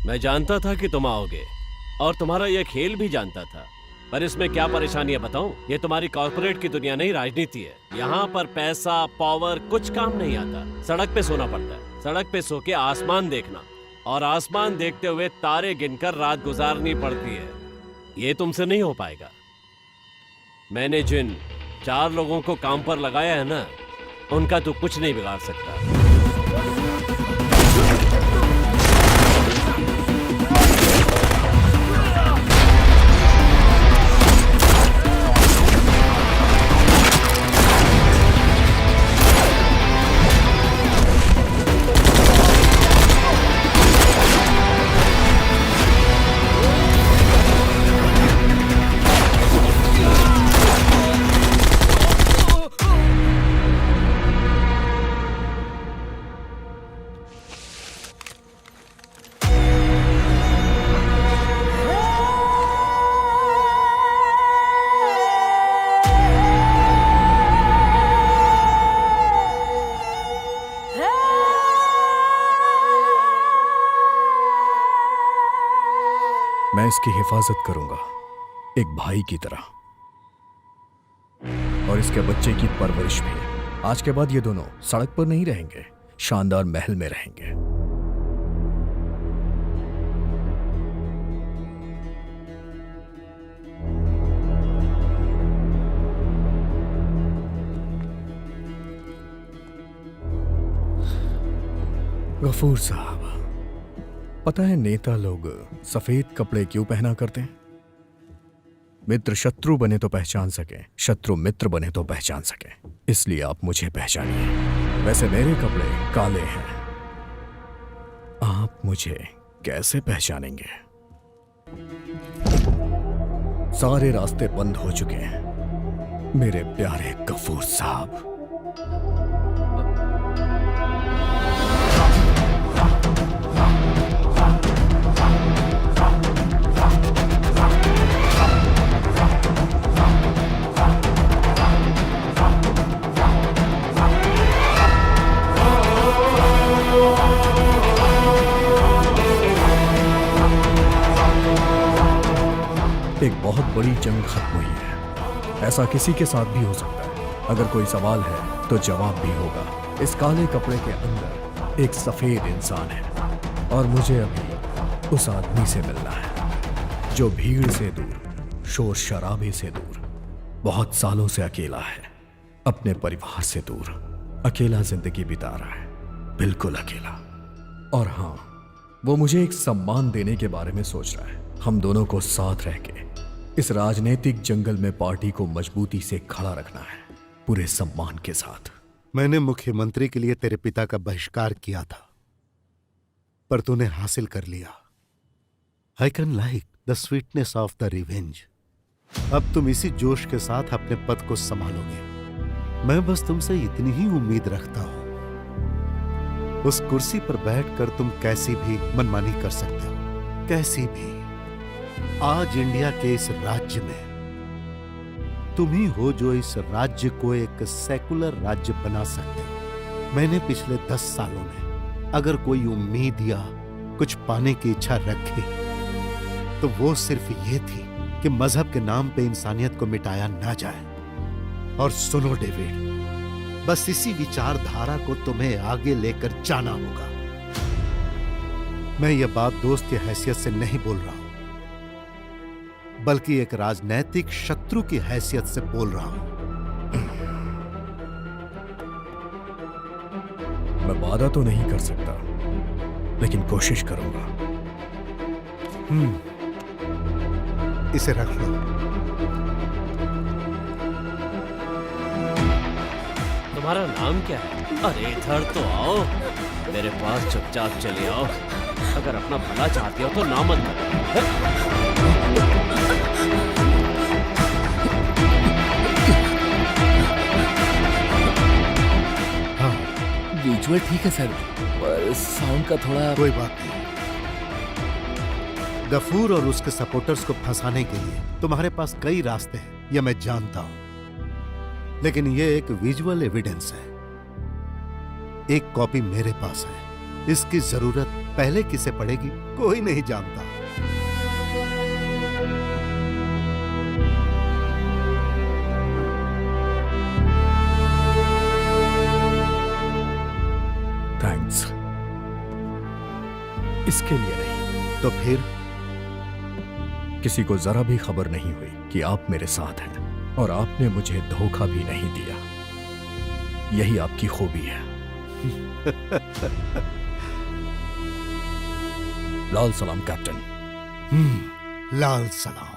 मैं जानता था कि तुम आओगे और तुम्हारा यह खेल भी जानता था, पर इसमें क्या परेशानी है बताऊं? ये तुम्हारी कॉर्पोरेट की दुनिया नहीं, राजनीति है। यहाँ पर पैसा पावर कुछ काम नहीं आता। सड़क पे सोना पड़ता है, सड़क पे सो के आसमान देखना और आसमान देखते हुए तारे गिनकर रात गुजारनी पड़ती है। ये तुमसे नहीं हो पाएगा। मैंने जिन 4 लोगों को काम पर लगाया है ना, उनका तो कुछ नहीं बिगाड़ सकता। मैं इसकी हिफाजत करूंगा एक भाई की तरह, और इसके बच्चे की परवरिश भी। आज के बाद ये दोनों सड़क पर नहीं रहेंगे, शानदार महल में रहेंगे। गफूर साहब, पता है नेता लोग सफेद कपड़े क्यों पहना करते हैं? मित्र शत्रु बने तो पहचान सके, शत्रु मित्र बने तो पहचान सके, इसलिए आप मुझे पहचानिए। वैसे मेरे कपड़े काले हैं, आप मुझे कैसे पहचानेंगे? सारे रास्ते बंद हो चुके हैं मेरे प्यारे गफूर साहब। एक बहुत बड़ी जंग खत्म हुई है। ऐसा किसी के साथ भी हो सकता है। अगर कोई सवाल है तो जवाब भी होगा। इस काले कपड़े के अंदर एक सफेद इंसान है और मुझे अभी उस आदमी से मिलना है जो भीड़ से दूर, शोर शराबे से दूर, बहुत सालों से अकेला है, अपने परिवार से दूर अकेला जिंदगी बिता रहा है, बिल्कुल अकेला। और हाँ, वो मुझे एक सम्मान देने के बारे में सोच रहा है। हम दोनों को साथ रह के इस राजनीतिक जंगल में पार्टी को मजबूती से खड़ा रखना है, पूरे सम्मान के साथ। मैंने मुख्यमंत्री के लिए तेरे पिता का बहिष्कार किया था, पर तूने हासिल कर लिया। I can like the sweetness of the revenge. अब तुम इसी जोश के साथ अपने पद को संभालोगे। मैं बस तुमसे इतनी ही उम्मीद रखता हूं। उस कुर्सी पर बैठकर तुम कैसी भी मनमानी कर सकते हो, कैसी भी। आज इंडिया के इस राज्य में तुम ही हो जो इस राज्य को एक सेकुलर राज्य बना सकते हो। मैंने पिछले 10 सालों में अगर कोई उम्मीद या कुछ पाने की इच्छा रखी तो वो सिर्फ ये थी कि मजहब के नाम पे इंसानियत को मिटाया ना जाए। और सुनो डेविड, बस इसी विचारधारा को तुम्हें आगे लेकर जाना होगा। मैं ये बात दोस्त की हैसियत से नहीं बोल रहा हूं, बल्कि एक राजनैतिक शत्रु की हैसियत से बोल रहा हूं। मैं वादा तो नहीं कर सकता, लेकिन कोशिश करूंगा। इसे रख लो। तुम्हारा नाम क्या है? अरे इधर तो आओ, मेरे पास चुपचाप चले आओ। अगर अपना भला चाहती हो तो ना मत करो। विजुअल ठीक है सर, पर साउंड का थोड़ा। कोई बात नहीं। गफूर और उसके सपोर्टर्स को फंसाने के लिए तुम्हारे पास कई रास्ते हैं, यह मैं जानता हूं, लेकिन यह एक विजुअल एविडेंस है। एक कॉपी मेरे पास है। इसकी जरूरत पहले किसे पड़ेगी कोई नहीं जानता। थैंक्स। इसके लिए नहीं तो फिर? किसी को जरा भी खबर नहीं हुई कि आप मेरे साथ हैं और आपने मुझे धोखा भी नहीं दिया। यही आपकी खूबी है। लाल सलाम कैप्टन। लाल सलाम।